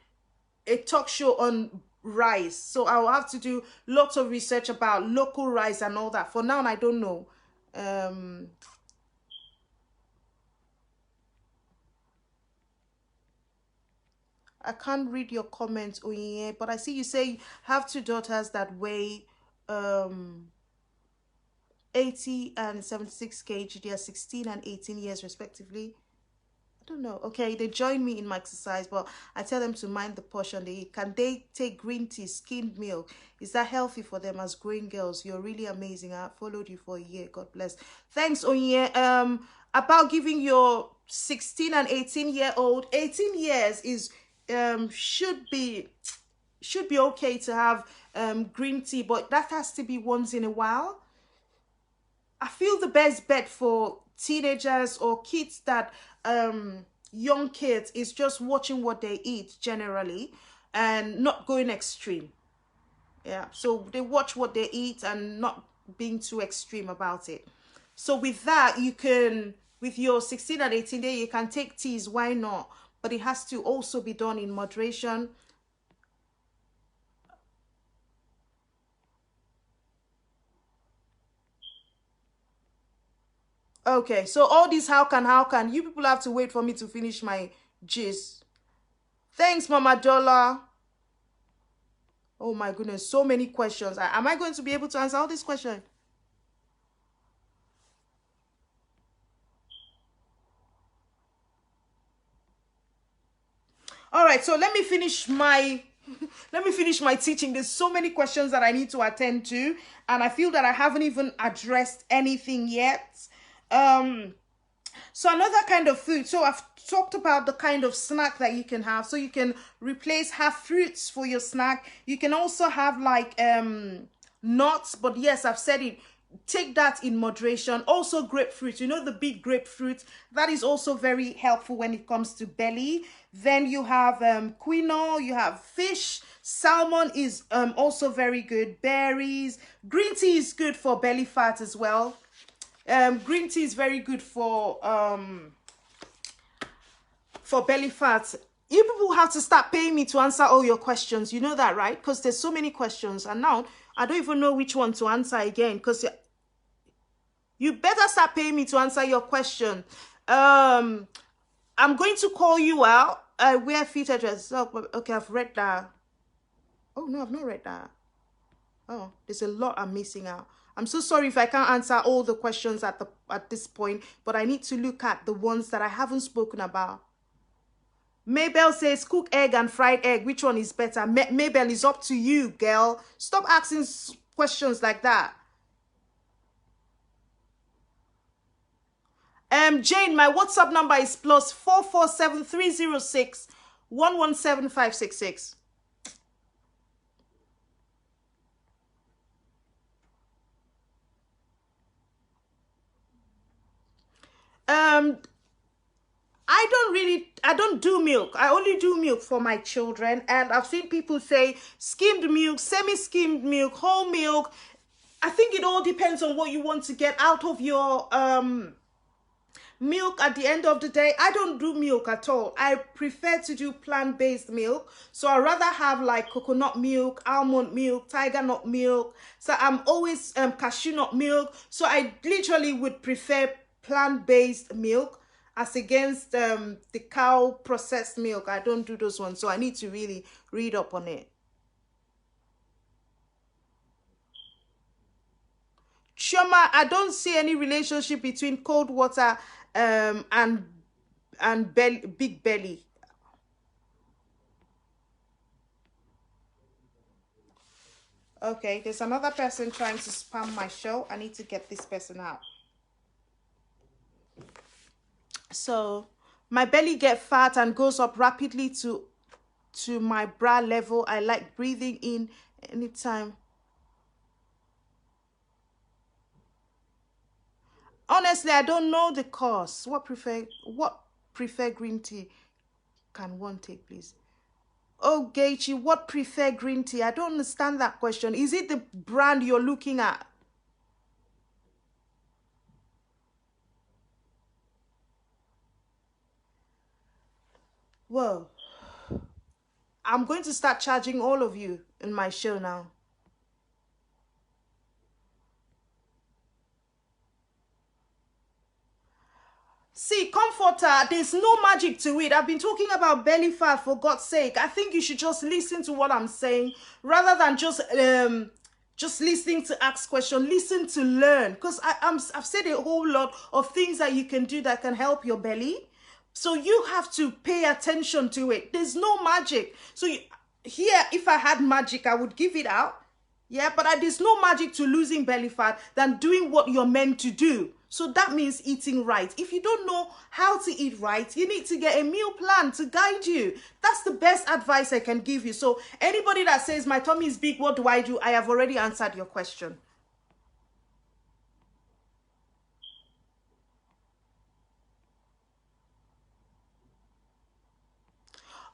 a talk show on rice, so I'll have to do lots of research about local rice and all that. For now, I don't know. I can't read your comments, Oyinye, but I see you say you have 2 daughters that weigh 80 and 76 kg. They are 16 and 18 years respectively. I don't know. Okay, they join me in my exercise, but I tell them to mind the portion they eat. Can they take green tea, skimmed milk? Is that healthy for them as growing girls? You're really amazing. I followed you for a year. God bless. Thanks, Onye. About giving your 16 and 18-year-old, 18 years is should be okay to have green tea, but that has to be once in a while. I feel the best bet for teenagers or kids that young kids is just watching what they eat generally and not going extreme. Yeah, so they watch what they eat and not being too extreme about it. So with that, you can, with your 16 and 18 day, you can take teas, why not? But it has to also be done in moderation. Okay, so all this how can you people have to wait for me to finish my gist. Thanks, Mama Dollar. Oh my goodness, so many questions. Am I going to be able to answer all these questions? All right, so let me finish my teaching. There's so many questions that I need to attend to, and I feel that I haven't even addressed anything yet. So another kind of food. So I've talked about the kind of snack that you can have. So you can have fruits for your snack. You can also have like nuts, but yes, I've said it. Take that in moderation. Also grapefruit, you know, the big grapefruit, that is also very helpful when it comes to belly. Then you have quinoa, you have fish. Salmon is also very good. Berries. Green tea is good for belly fat as well. Green tea is very good for belly fat. You people have to start paying me to answer all your questions. You know that, right? Because there's so many questions, and now I don't even know which one to answer again, because you better start paying me to answer your question. I'm going to call you out. Wear fit address. Oh, okay, I've read that. Oh no, I've not read that. Oh, there's a lot I'm missing out. I'm so sorry if I can't answer all the questions at this point, but I need to look at the ones that I haven't spoken about. Mabel says cook egg and fried egg. Which one is better? Mabel, is up to you, girl. Stop asking questions like that. Jane, my WhatsApp number is +447 306 117 566. I don't do milk. I only do milk for my children. And I've seen people say skimmed milk, semi-skimmed milk, whole milk. I think it all depends on what you want to get out of your milk at the end of the day. I don't do milk at all. I prefer to do plant-based milk. So I rather have like coconut milk, almond milk, tiger nut milk. So I'm always cashew nut milk. So I literally would prefer plant-based milk as against the cow processed milk. I don't do those ones. So I need to really read up on it. Shoma, I don't see any relationship between cold water and big belly. Okay, there's another person trying to spam my show. I need to get this person out. So my belly gets fat and goes up rapidly to my bra level. I like breathing in anytime. Honestly, I don't know the cause. What prefer green tea can one take, please? Oh, Gaichi, what prefer green tea? I don't understand that question. Is it the brand you're looking at? Well, I'm going to start charging all of you in my show now. See, comforter, there's no magic to it. I've been talking about belly fat for God's sake. I think you should just listen to what I'm saying rather than just listening to ask questions. Listen to learn, because I've said a whole lot of things that you can do that can help your belly. So you have to pay attention to it. There's no magic. So here, if I had magic, I would give it out. Yeah, but there's no magic to losing belly fat than doing what you're meant to do. So that means eating right. If you don't know how to eat right, you need to get a meal plan to guide you. That's the best advice I can give you. So anybody that says my tummy is big, what do? I have already answered your question.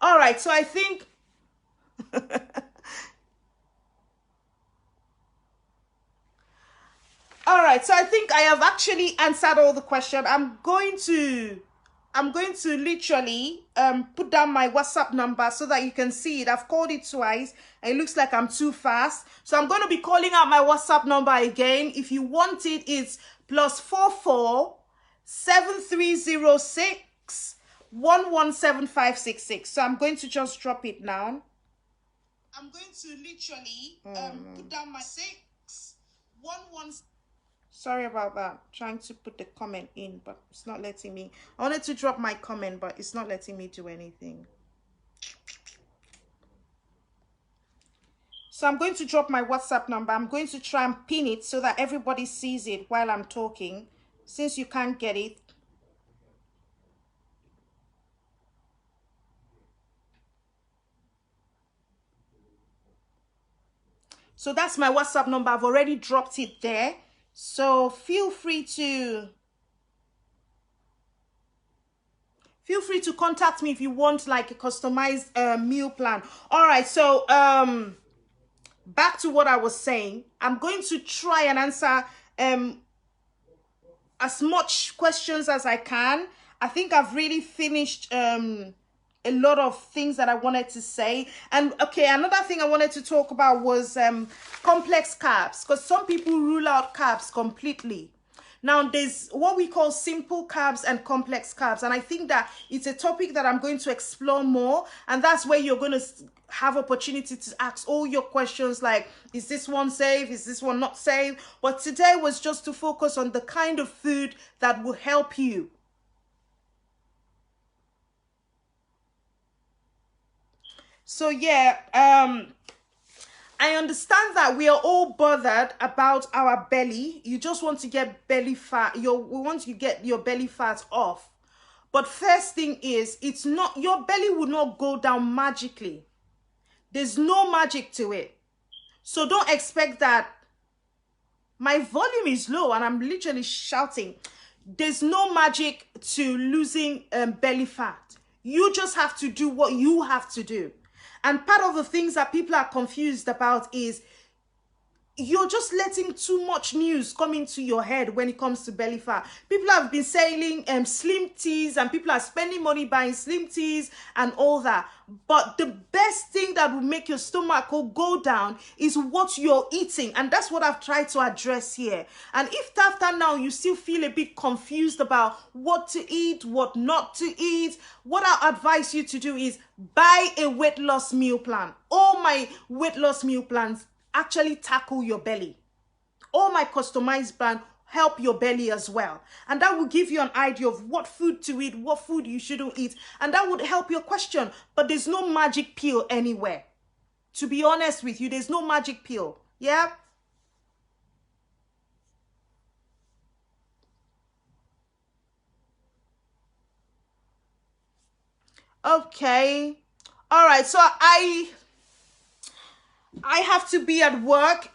All right, so I think all right, so I think I have actually answered all the questions. I'm going to literally put down my WhatsApp number so that you can see it. I've called it twice and it looks like I'm too fast. So I'm going to be calling out my WhatsApp number again. If you want it, it's +44 7306 117 566. So I'm going to just drop it now. I'm going to literally put down my 611. Sorry about that. Trying to put the comment in, but it's not letting me. I wanted to drop my comment, but it's not letting me do anything. So I'm going to drop my WhatsApp number. I'm going to try and pin it so that everybody sees it while I'm talking, since you can't get it. So that's my WhatsApp number. I've already dropped it there. So feel free to contact me if you want like a customized meal plan. All right, so back to what I was saying. I'm going to try and answer as much questions as I can. I think I've really finished a lot of things that I wanted to say. And okay, another thing I wanted to talk about was complex carbs, because some people rule out carbs completely. Now, there's what we call simple carbs and complex carbs. And I think that it's a topic that I'm going to explore more. And that's where you're going to have opportunity to ask all your questions like, is this one safe? Is this one not safe? But today was just to focus on the kind of food that will help you. So yeah, I understand that we are all bothered about our belly. You just want to get belly fat. We want to get your belly fat off. But first thing is, it's not, your belly will not go down magically. There's no magic to it. So don't expect that. My volume is low and I'm literally shouting. There's no magic to losing belly fat. You just have to do what you have to do. And part of the things that people are confused about is you're just letting too much news come into your head when it comes to belly fat. People have been selling slim teas, and people are spending money buying slim teas and all that. But the best thing that will make your stomach go down is what you're eating. And that's what I've tried to address here. And if after now you still feel a bit confused about what to eat, what not to eat, what I advise you to do is buy a weight loss meal plan. All my weight loss meal plans actually tackle your belly. All my customized plan help your belly as well. And that will give you an idea of what food to eat, what food you shouldn't eat. And that would help your question. But there's no magic pill anywhere. To be honest with you, there's no magic pill. Yeah? Okay. All right. So I have to be at work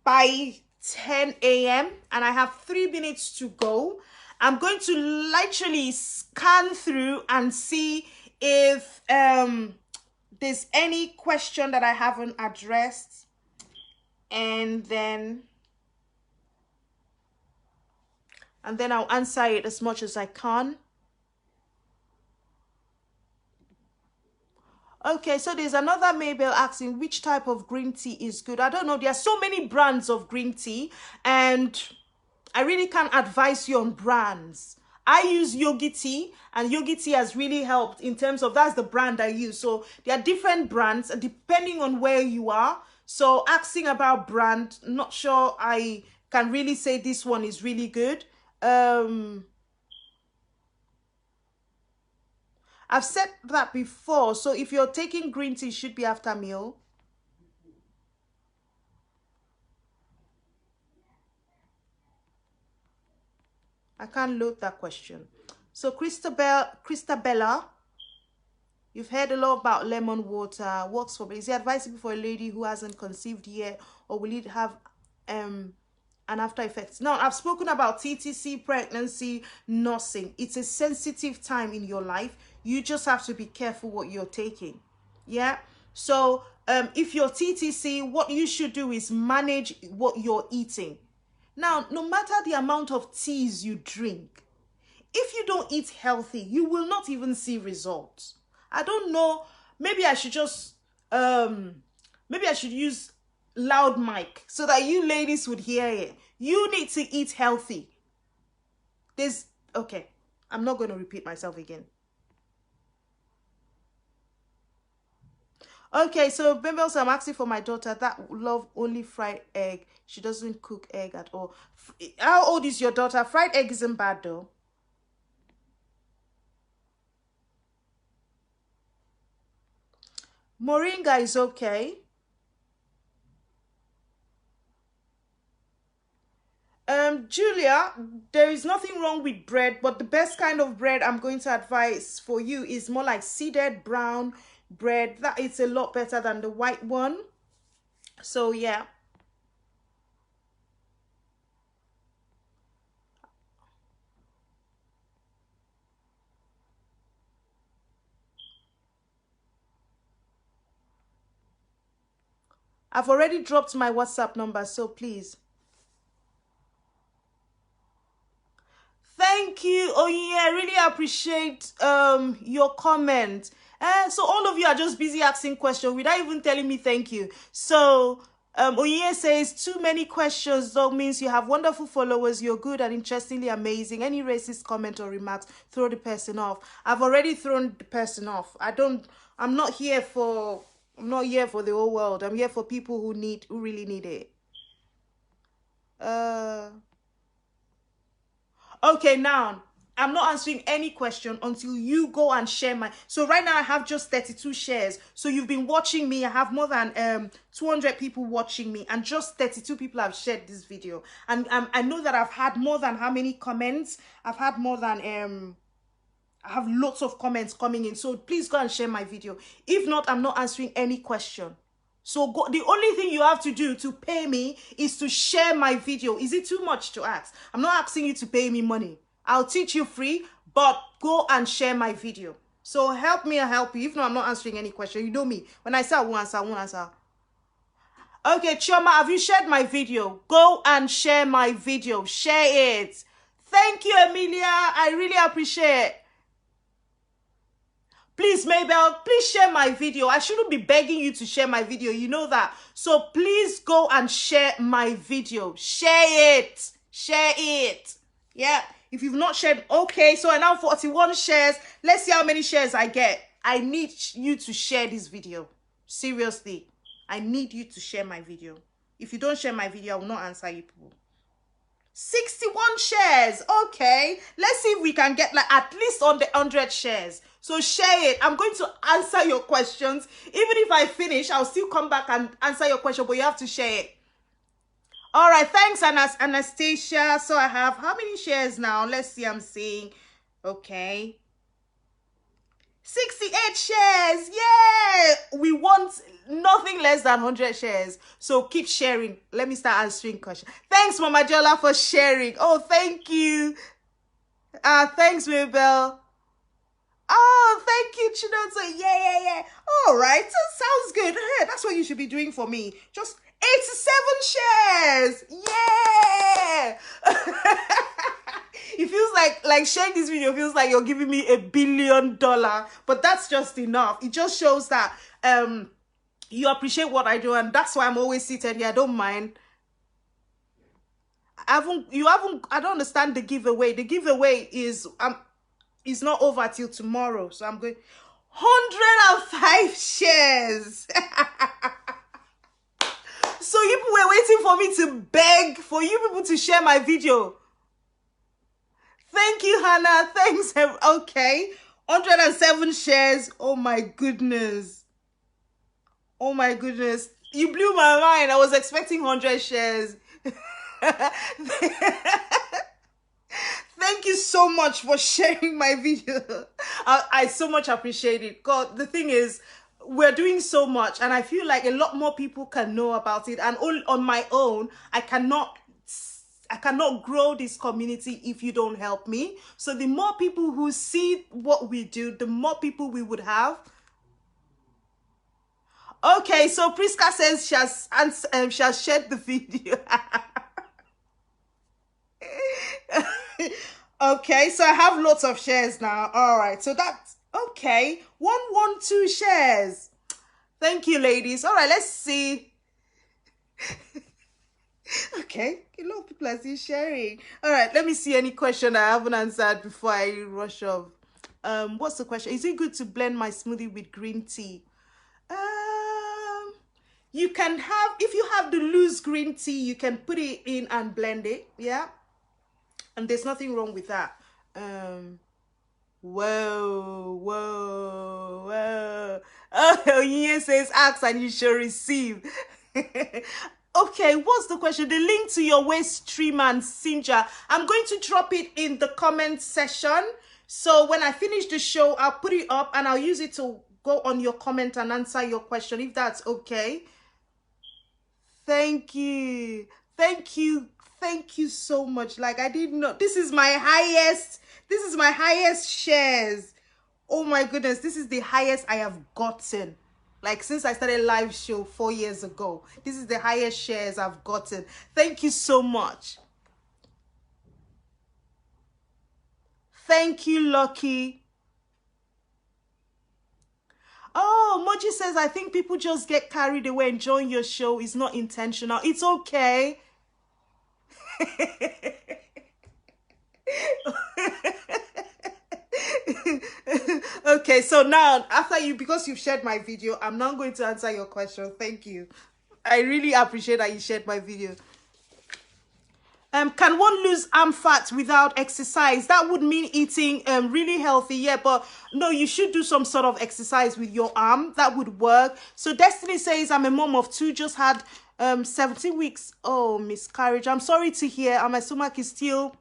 by 10 a.m. and I have 3 minutes to go. I'm going to literally scan through and see if there's any question that I haven't addressed, and then I'll answer it as much as I can. Okay, so there's another Mabel asking which type of green tea is good. I don't know. There are so many brands of green tea, and I really can't advise you on brands. I use Yogi Tea, and Yogi Tea has really helped in terms of, that's the brand I use. So there are different brands depending on where you are. So asking about brand, not sure I can really say this one is really good. I've said that before. So if you're taking green tea, it should be after meal. I can't load that question. So Christabella, you've heard a lot about lemon water. Works for, is it advisable for a lady who hasn't conceived yet, or will it have an after effects? Now, I've spoken about TTC, pregnancy, nursing. It's a sensitive time in your life. You just have to be careful what you're taking. Yeah. So if you're TTC, what you should do is manage what you're eating. Now, no matter the amount of teas you drink, if you don't eat healthy, you will not even see results. I don't know. Maybe I should just maybe I should use loud mic so that you ladies would hear it. You need to eat healthy. Okay, I'm not going to repeat myself again. Okay, so Bimbels, I'm asking for my daughter that love only fried egg. She doesn't cook egg at all. How old is your daughter? Fried egg isn't bad though. Moringa is okay. Julia, there is nothing wrong with bread, but the best kind of bread I'm going to advise for you is more like seeded brown bread. That is a lot better than the white one. So yeah. I've already dropped my WhatsApp number, so please. Thank you. Oh yeah, I really appreciate your comment. So all of you are just busy asking questions without even telling me thank you. So Oye says, too many questions, dog, means you have wonderful followers, you're good and interestingly amazing. Any racist comment or remarks, throw the person off. I've already thrown the person off. I'm not here for the whole world. I'm here for people who really need it. Okay, now I'm not answering any question until you go and share my. So right now I have just 32 shares. So you've been watching me. I have more than 200 people watching me, and just 32 people have shared this video. And I know that I've had more than how many comments? I've had more than I have lots of comments coming in. So please go and share my video. If not, I'm not answering any question. So go, the only thing you have to do to pay me is to share my video. Is it too much to ask? I'm not asking you to pay me money. I'll teach you free, but go and share my video. So help me, I'll help you. If not, I'm not answering any question. You know me. When I say I won't answer, I won't answer. Okay, Chioma, have you shared my video? Go and share my video. Share it. Thank you, Emilia. I really appreciate it. Please, Mabel, please share my video. I shouldn't be begging you to share my video. You know that. So please go and share my video. Share it. Share it. Yeah. If you've not shared, okay. So I now 41 shares. Let's see how many shares I get. I need you to share this video. Seriously. I need you to share my video. If you don't share my video, I will not answer you people. 61 shares. Okay. Let's see if we can get like at least on the 100 shares. So share it. I'm going to answer your questions. Even if I finish, I'll still come back and answer your question, but you have to share it. All right. Thanks, Anastasia. So I have how many shares now? Let's see. I'm seeing. Okay. 68 shares. Yeah. We want nothing less than 100 shares. So keep sharing. Let me start answering questions. Thanks, Mama Jola, for sharing. Oh, thank you. Thanks, Mabel. Oh, thank you, Chinonso. Yeah. All right. Sounds good. Hey, that's what you should be doing for me. Just 87 shares. Yeah. It feels like sharing this video feels like you're giving me $1 billion, but that's just enough. It just shows that you appreciate what I do, and that's why I'm always seated here. I don't mind. I don't understand the giveaway. The giveaway is not over till tomorrow. So I'm going 105 shares. So you people were waiting for me to beg for you people to share my video. Thank you, Hannah. Thanks. Okay. 107 shares. Oh my goodness. Oh my goodness. You blew my mind. I was expecting 100 shares. Thank you so much for sharing my video. I so much appreciate it. God, the thing is, we're doing so much, and I feel like a lot more people can know about it. And on my own, I cannot grow this community if you don't help me. So the more people who see what we do, the more people we would have. Okay, so Priska says she has shared the video. Okay, so I have lots of shares now. All right, so that's okay. 112 shares. Thank you, ladies. All right, let's see. Okay, a lot of people are still sharing. All right, let me see any question I haven't answered before I rush off. What's the question? Is it good to blend my smoothie with green tea? You can have, if you have the loose green tea, you can put it in and blend it. Yeah. And there's nothing wrong with that. Whoa. Oh, Yin says, ask and you shall receive. Okay, what's the question? The link to your waist trimmer and Sinja. I'm going to drop it in the comment section. So when I finish the show, I'll put it up and I'll use it to go on your comment and answer your question, if that's okay. Thank you. Thank you. Thank you so much. Like, I didn't know. This is my highest shares. Oh my goodness. This is the highest I have gotten. Like, since I started live show 4 years ago. This is the highest shares I've gotten. Thank you so much. Thank you, Lucky. Oh, Moji says, I think people just get carried away enjoying your show. It's not intentional. It's okay. Okay, so now after you, because you've shared my video, I'm now going to answer your question. Thank you. I really appreciate that you shared my video. Can one lose arm fat without exercise? That would mean eating really healthy, yeah, but no, you should do some sort of exercise with your arm. That would work. So Destiny says, I'm a mom of two, just had 17 weeks. Oh, miscarriage. I'm sorry to hear. And my stomach is still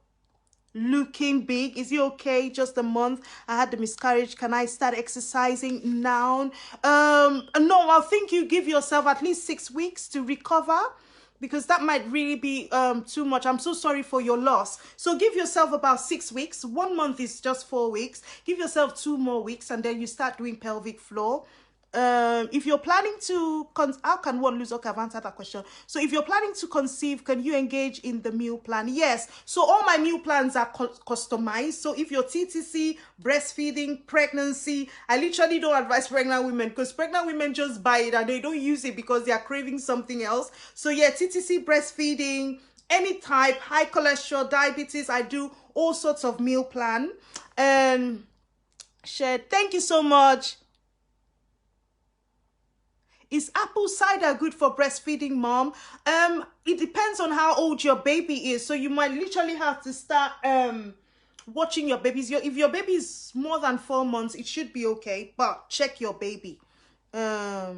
looking big. Is it okay? Just a month. I had the miscarriage. Can I start exercising now? No, I think you give yourself at least 6 weeks to recover, because that might really be too much. I'm so sorry for your loss. So give yourself about 6 weeks. 1 month is just 4 weeks. Give yourself 2 more weeks, and then you start doing pelvic floor. If you're planning to, how can one lose? Okay, I've answered that question. So if you're planning to conceive, can you engage in the meal plan? Yes. So all my meal plans are customized. So if you're TTC, breastfeeding, pregnancy, I literally don't advise pregnant women, because pregnant women just buy it and they don't use it because they are craving something else. So yeah, TTC, breastfeeding, any type, high cholesterol, diabetes, I do all sorts of meal plan. And shared, thank you so much. Is apple cider good for breastfeeding, mom? It depends on how old your baby is. So you might literally have to start watching your babies. If your baby is more than 4 months, it should be okay. But check your baby. I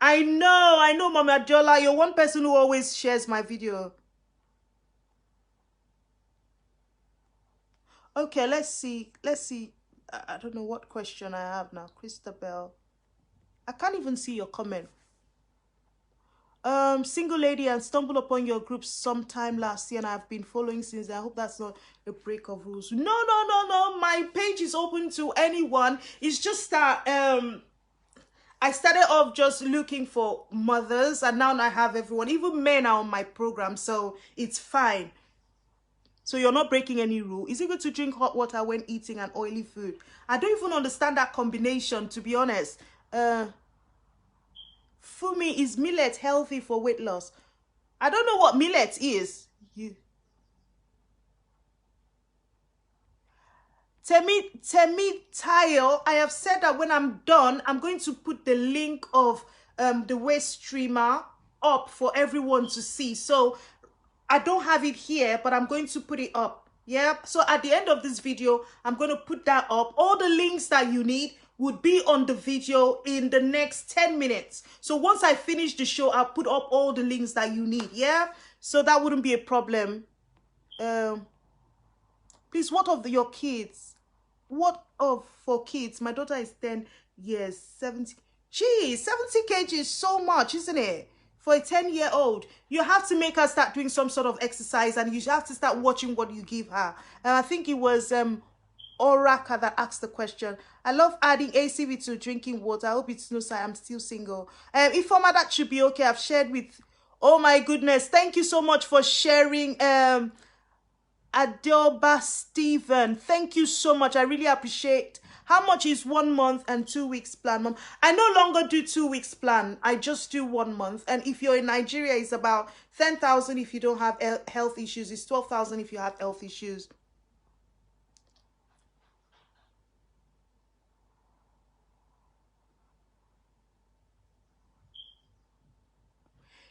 know, Mama Adiola, you're one person who always shares my video. Okay, let's see. I don't know what question I have now. Christabel, I can't even see your comment. Single lady, and stumbled upon your group sometime last year, and I've been following since. I hope that's not a break of rules. No. My page is open to anyone. It's just that I started off just looking for mothers, and now I have everyone. Even men are on my program, so it's fine. So you're not breaking any rule. Is it good to drink hot water when eating an oily food? I don't even understand that combination, to be honest. Fumi, is millet healthy for weight loss? I don't know what millet is. Temi Tayo, I have said that when I'm done, I'm going to put the link of the waist streamer up for everyone to see. So I don't have it here, but I'm going to put it up. Yeah, so at the end of this video, I'm going to put that up. All the links that you need would be on the video in the next 10 minutes. So once I finish the show, I'll put up all the links that you need. Yeah, so that wouldn't be a problem. Please, what of your kids? What of for kids? My daughter is 10 years, 70. Geez, 70 kg is so much, isn't it? For a 10-year-old, you have to make her start doing some sort of exercise, and you have to start watching what you give her. And I think it was Oraka that asked the question. I love adding ACV to drinking water. I hope it's no sign I'm still single. Informa, that should be okay. I've shared with, oh my goodness, thank you so much for sharing. Adelba Stephen, thank you so much. I really appreciate. How much is 1 month and 2 weeks plan, mom? I no longer do 2 weeks plan. I just do 1 month. And if you're in Nigeria, it's about 10,000 if you don't have health issues. It's 12,000 if you have health issues.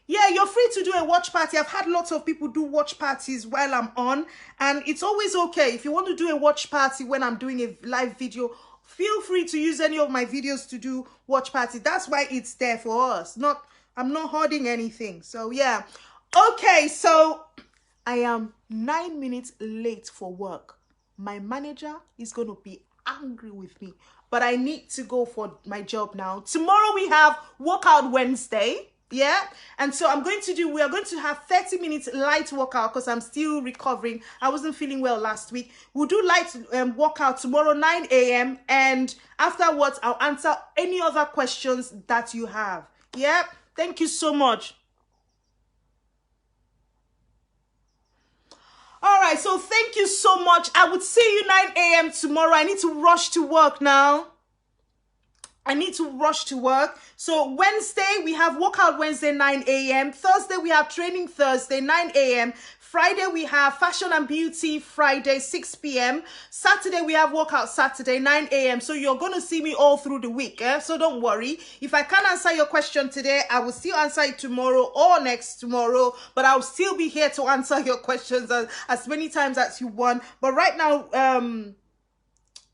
Yeah, you're free to do a watch party. I've had lots of people do watch parties while I'm on, and it's always okay. If you want to do a watch party when I'm doing a live video, feel free to use any of my videos to do watch party. That's why it's there for us. I'm not hoarding anything. So yeah. Okay, so I am 9 minutes late for work. My manager is going to be angry with me, but I need to go for my job now. Tomorrow we have Workout Wednesday. Yeah, and so we are going to have 30 minutes light workout because I'm still recovering. I wasn't feeling well last week. We'll do light workout tomorrow 9 a.m. and afterwards I'll answer any other questions that you have. Yeah, thank you so much. All right. right, so thank you so much. I would see you 9 a.m. tomorrow. I need to rush to work now. So Wednesday, we have Workout Wednesday, 9 a.m. Thursday, we have Training Thursday, 9 a.m. Friday, we have Fashion and Beauty Friday, 6 p.m. Saturday, we have Workout Saturday, 9 a.m. So you're going to see me all through the week. So don't worry. If I can't answer your question today, I will still answer it tomorrow or next tomorrow. But I'll still be here to answer your questions as many times as you want. But right now,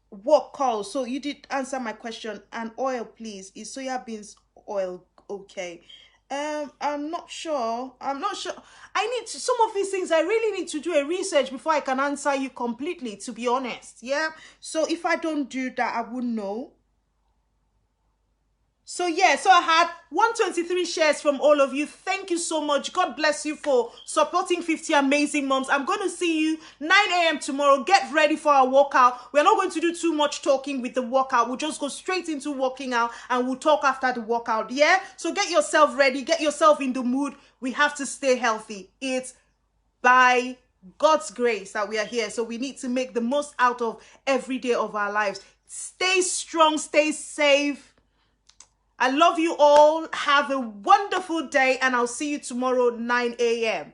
what call? So you did answer my question. And oil, please. Is soya beans oil okay? I'm not sure. I need to, some of these things I really need to do a research before I can answer you completely, to be honest. Yeah. So if I don't do that, I wouldn't know. So yeah, so I had 123 shares from all of you. Thank you so much. God bless you for supporting 50 Amazing Moms. I'm going to see you 9 a.m. tomorrow. Get ready for our workout. We're not going to do too much talking with the workout. We'll just go straight into working out and we'll talk after the workout. Yeah? So get yourself ready. Get yourself in the mood. We have to stay healthy. It's by God's grace that we are here. So we need to make the most out of every day of our lives. Stay strong. Stay safe. I love you all. Have a wonderful day and I'll see you tomorrow 9 a.m.